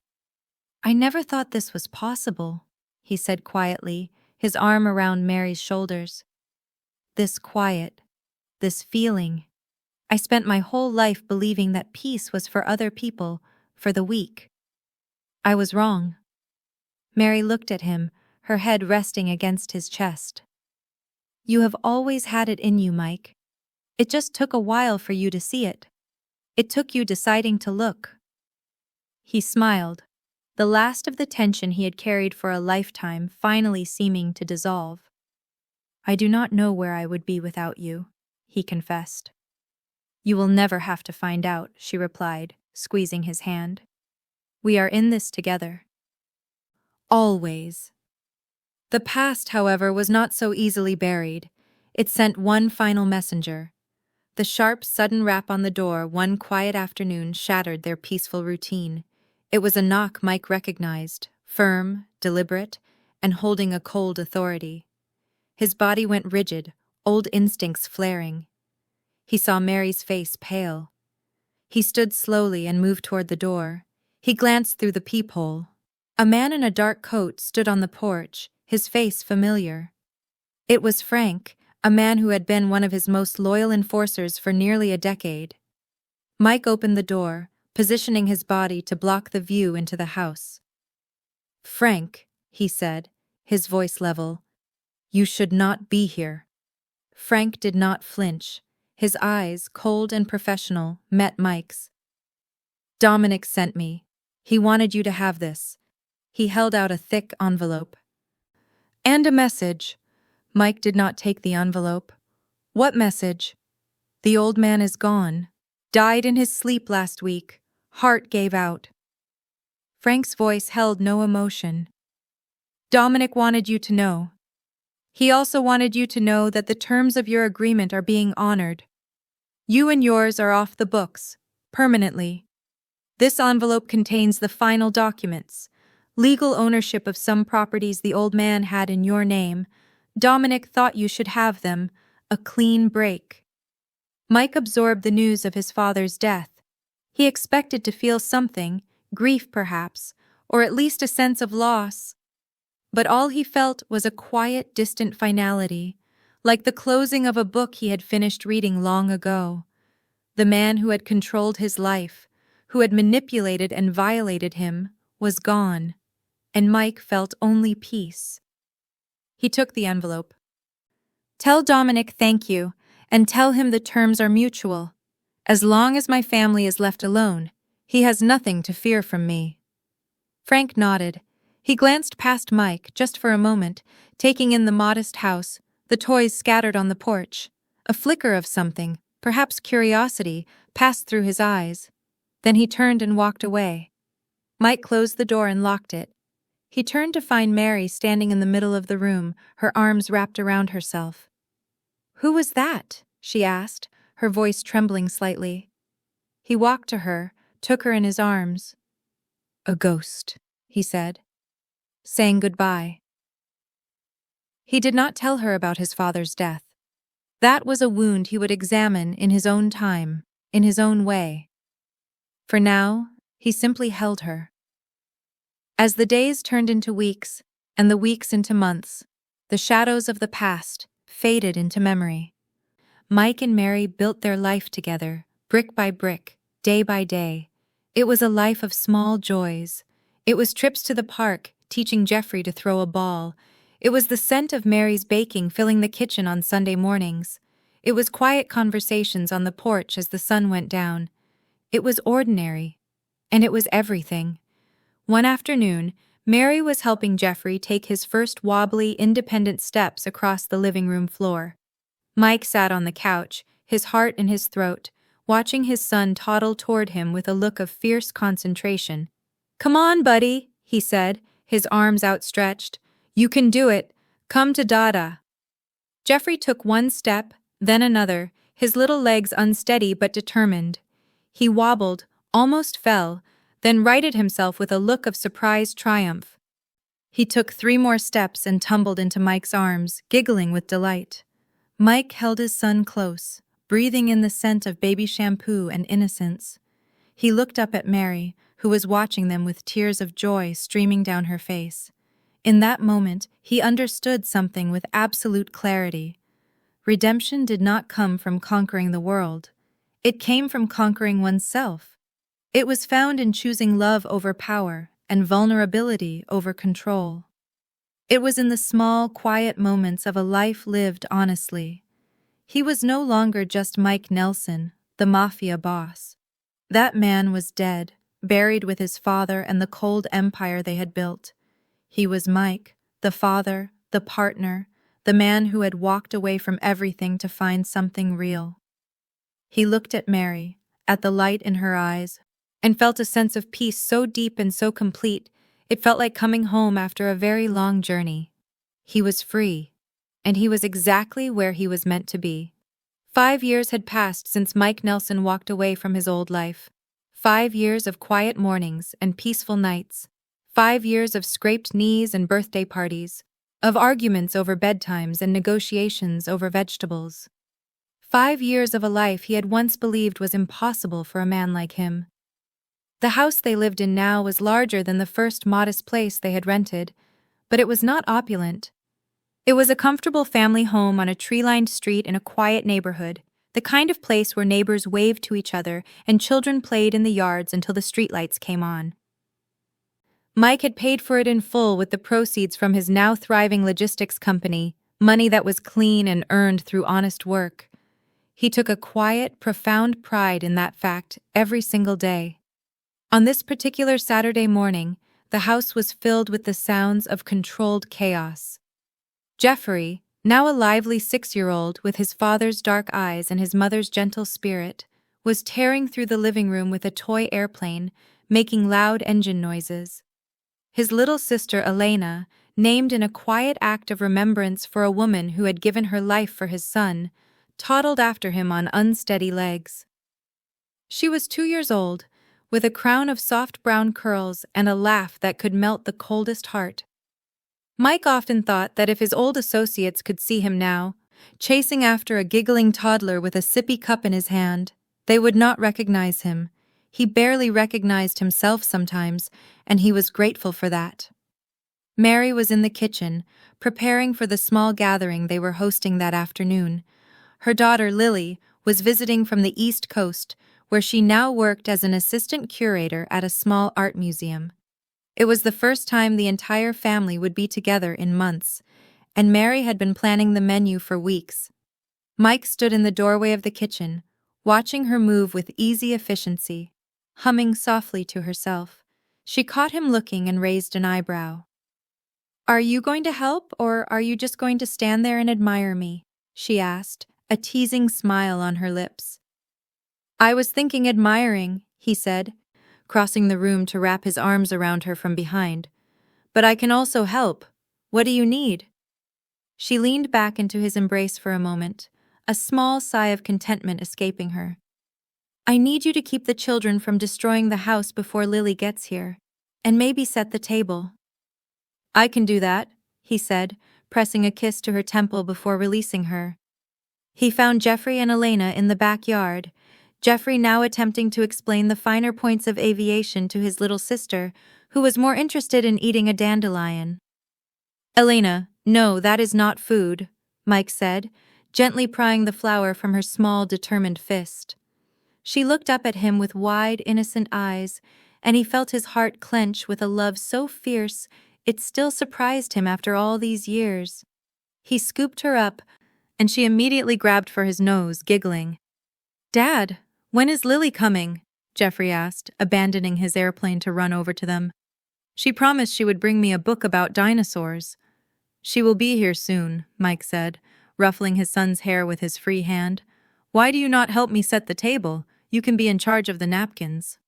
"I never thought this was possible," he said quietly, his arm around Mary's shoulders. "This quiet, this feeling. I spent my whole life believing that peace was for other people, for the weak. I was wrong." Mary looked at him, her head resting against his chest. "You have always had it in you, Mike. It just took a while for you to see it. It took you deciding to look." He smiled, the last of the tension he had carried for a lifetime finally seeming to dissolve. "I do not know where I would be without you," he confessed. "You will never have to find out," she replied, squeezing his hand. "We are in this together. Always." The past, however, was not so easily buried. It sent one final messenger. The sharp, sudden rap on the door one quiet afternoon shattered their peaceful routine. It was a knock Mike recognized, firm, deliberate, and holding a cold authority. His body went rigid, old instincts flaring. He saw Mary's face pale. He stood slowly and moved toward the door. He glanced through the peephole. A man in a dark coat stood on the porch, his face familiar. It was Frank, a man who had been one of his most loyal enforcers for nearly a decade. Mike opened the door, positioning his body to block the view into the house. "Frank," he said, his voice level, "you should not be here." Frank did not flinch. His eyes, cold and professional, met Mike's. "Dominic sent me. He wanted you to have this." He held out a thick envelope. "And a message." Mike did not take the envelope. "What message?" "The old man is gone. Died in his sleep last week. Heart gave out." Frank's voice held no emotion. "Dominic wanted you to know. He also wanted you to know that the terms of your agreement are being honored. You and yours are off the books, permanently. This envelope contains the final documents, legal ownership of some properties the old man had in your name. Dominic thought you should have them, a clean break." Mike absorbed the news of his father's death. He expected to feel something, grief perhaps, or at least a sense of loss. But all he felt was a quiet, distant finality, like the closing of a book he had finished reading long ago. The man who had controlled his life, who had manipulated and violated him, was gone, and Mike felt only peace. He took the envelope. "Tell Dominic thank you, and tell him the terms are mutual. As long as my family is left alone, he has nothing to fear from me." Frank nodded. He glanced past Mike, just for a moment, taking in the modest house, the toys scattered on the porch. A flicker of something, perhaps curiosity, passed through his eyes. Then he turned and walked away. Mike closed the door and locked it. He turned to find Mary standing in the middle of the room, her arms wrapped around herself. "Who was that?" she asked, her voice trembling slightly. He walked to her, took her in his arms. "A ghost," he said, saying goodbye. He did not tell her about his father's death. That was a wound he would examine in his own time, in his own way. For now, he simply held her. As the days turned into weeks, and the weeks into months, the shadows of the past faded into memory. Mike and Mary built their life together, brick by brick, day by day. It was a life of small joys. It was trips to the park, teaching Jeffrey to throw a ball. It was the scent of Mary's baking filling the kitchen on Sunday mornings. It was quiet conversations on the porch as the sun went down. It was ordinary, and it was everything. One afternoon, Mary was helping Jeffrey take his first wobbly, independent steps across the living room floor. Mike sat on the couch, his heart in his throat, watching his son toddle toward him with a look of fierce concentration. "Come on, buddy," he said, his arms outstretched. "You can do it. Come to Dada." Jeffrey took one step, then another, his little legs unsteady but determined. He wobbled, almost fell, then righted himself with a look of surprised triumph. He took 3 more steps and tumbled into Mike's arms, giggling with delight. Mike held his son close, breathing in the scent of baby shampoo and innocence. He looked up at Mary, who was watching them with tears of joy streaming down her face. In that moment, he understood something with absolute clarity. Redemption did not come from conquering the world. It came from conquering oneself. It was found in choosing love over power and vulnerability over control. It was in the small, quiet moments of a life lived honestly. He was no longer just Mike Nelson, the mafia boss. That man was dead, buried with his father and the cold empire they had built. He was Mike, the father, the partner, the man who had walked away from everything to find something real. He looked at Mary, at the light in her eyes, and felt a sense of peace so deep and so complete, it felt like coming home after a very long journey. He was free, and he was exactly where he was meant to be. 5 years had passed since Mike Nelson walked away from his old life. 5 years of quiet mornings and peaceful nights. 5 years of scraped knees and birthday parties. of arguments over bedtimes and negotiations over vegetables. 5 years of a life he had once believed was impossible for a man like him. The house they lived in now was larger than the first modest place they had rented, but it was not opulent. It was a comfortable family home on a tree-lined street in a quiet neighborhood, the kind of place where neighbors waved to each other and children played in the yards until the streetlights came on. Mike had paid for it in full with the proceeds from his now thriving logistics company, money that was clean and earned through honest work. He took a quiet, profound pride in that fact every single day. On this particular Saturday morning, the house was filled with the sounds of controlled chaos. Jeffrey, now a lively 6-year-old with his father's dark eyes and his mother's gentle spirit, was tearing through the living room with a toy airplane, making loud engine noises. His little sister Elena, named in a quiet act of remembrance for a woman who had given her life for his son, toddled after him on unsteady legs. She was 2 years old, with a crown of soft brown curls and a laugh that could melt the coldest heart. Mike often thought that if his old associates could see him now, chasing after a giggling toddler with a sippy cup in his hand, they would not recognize him. He barely recognized himself sometimes, and he was grateful for that. Mary was in the kitchen, preparing for the small gathering they were hosting that afternoon. Her daughter Lily was visiting from the East Coast, where she now worked as an assistant curator at a small art museum. It was the first time the entire family would be together in months, and Mary had been planning the menu for weeks. Mike stood in the doorway of the kitchen, watching her move with easy efficiency, humming softly to herself. She caught him looking and raised an eyebrow. "Are you going to help, or are you just going to stand there and admire me?" she asked, a teasing smile on her lips. "I was thinking admiring," he said, crossing the room to wrap his arms around her from behind. "But I can also help. What do you need?" She leaned back into his embrace for a moment, a small sigh of contentment escaping her. "I need you to keep the children from destroying the house before Lily gets here, and maybe set the table." "I can do that," he said, pressing a kiss to her temple before releasing her. He found Jeffrey and Elena in the backyard, Jeffrey now attempting to explain the finer points of aviation to his little sister, who was more interested in eating a dandelion. "Elena, no, that is not food," Mike said, gently prying the flower from her small, determined fist. She looked up at him with wide, innocent eyes, and he felt his heart clench with a love so fierce it still surprised him after all these years. He scooped her up, and she immediately grabbed for his nose, giggling. "Dad, when is Lily coming?" Jeffrey asked, abandoning his airplane to run over to them. "She promised she would bring me a book about dinosaurs." "She will be here soon," Mike said, ruffling his son's hair with his free hand. "Why do you not help me set the table? You can be in charge of the napkins."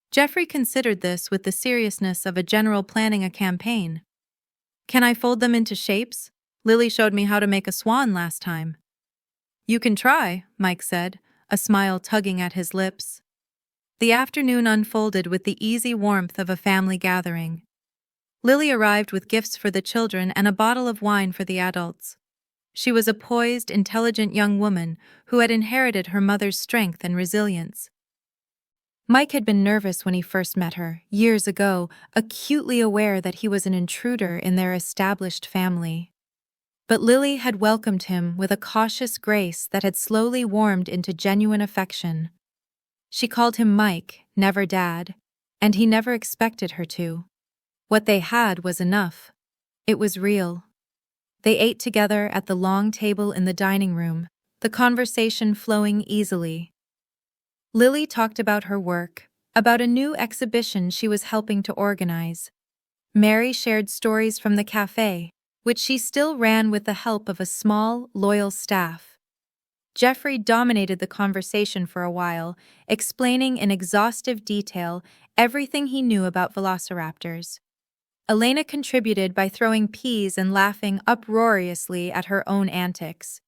Jeffrey considered this with the seriousness of a general planning a campaign. "Can I fold them into shapes? Lily showed me how to make a swan last time." "You can try," Mike said, a smile tugging at his lips. The afternoon unfolded with the easy warmth of a family gathering. Lily arrived with gifts for the children and a bottle of wine for the adults. She was a poised, intelligent young woman who had inherited her mother's strength and resilience. Mike had been nervous when he first met her, years ago, acutely aware that he was an intruder in their established family. But Lily had welcomed him with a cautious grace that had slowly warmed into genuine affection. She called him Mike, never Dad, and he never expected her to. What they had was enough. It was real. They ate together at the long table in the dining room, the conversation flowing easily. Lily talked about her work, about a new exhibition she was helping to organize. Mary shared stories from the cafe, which she still ran with the help of a small, loyal staff. Jeffrey dominated the conversation for a while, explaining in exhaustive detail everything he knew about velociraptors. Elena contributed by throwing peas and laughing uproariously at her own antics.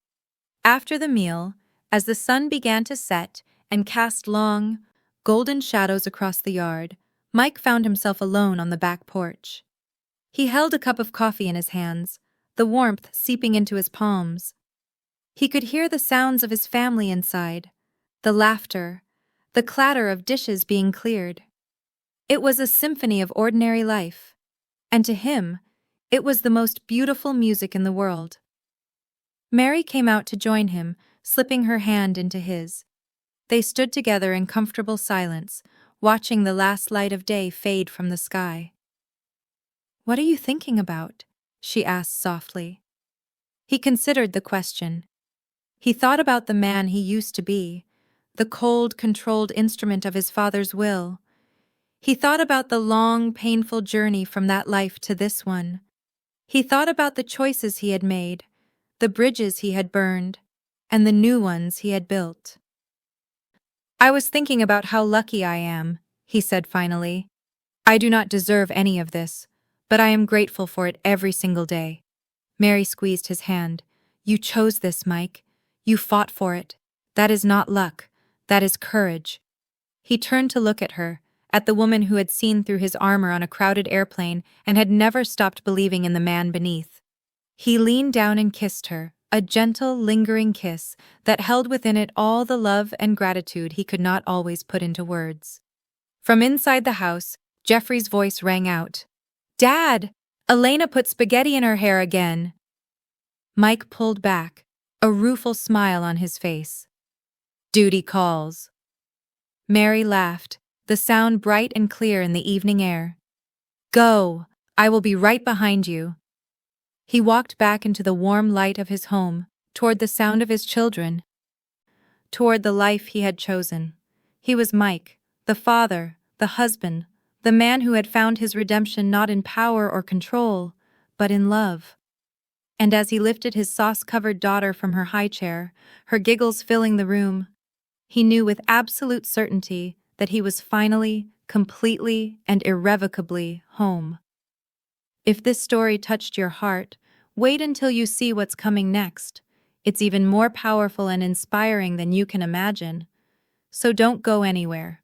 After the meal, as the sun began to set and cast long, golden shadows across the yard, Mike found himself alone on the back porch. He held a cup of coffee in his hands, the warmth seeping into his palms. He could hear the sounds of his family inside, the laughter, the clatter of dishes being cleared. It was a symphony of ordinary life, and to him, it was the most beautiful music in the world. Mary came out to join him, slipping her hand into his. They stood together in comfortable silence, watching the last light of day fade from the sky. "What are you thinking about?" she asked softly. He considered the question. He thought about the man he used to be, the cold, controlled instrument of his father's will. He thought about the long, painful journey from that life to this one. He thought about the choices he had made, the bridges he had burned, and the new ones he had built. "I was thinking about how lucky I am," he said finally. "I do not deserve any of this, but I am grateful for it every single day." Mary squeezed his hand. "You chose this, Mike. You fought for it. That is not luck. That is courage." He turned to look at her, at the woman who had seen through his armor on a crowded airplane and had never stopped believing in the man beneath. He leaned down and kissed her, a gentle, lingering kiss that held within it all the love and gratitude he could not always put into words. From inside the house, Jeffrey's voice rang out. "Dad! Elena put spaghetti in her hair again." Mike pulled back, a rueful smile on his face. "Duty calls." Mary laughed, the sound bright and clear in the evening air. "Go! I will be right behind you." He walked back into the warm light of his home, toward the sound of his children, toward the life he had chosen. He was Mike, the father, the husband, the man who had found his redemption not in power or control, but in love. And as he lifted his sauce-covered daughter from her high chair, her giggles filling the room, he knew with absolute certainty that he was finally, completely, and irrevocably home. If this story touched your heart, wait until you see what's coming next. It's even more powerful and inspiring than you can imagine. So don't go anywhere.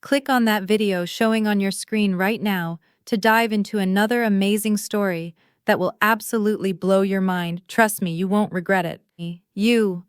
Click on that video showing on your screen right now to dive into another amazing story that will absolutely blow your mind. Trust me, you won't regret it. You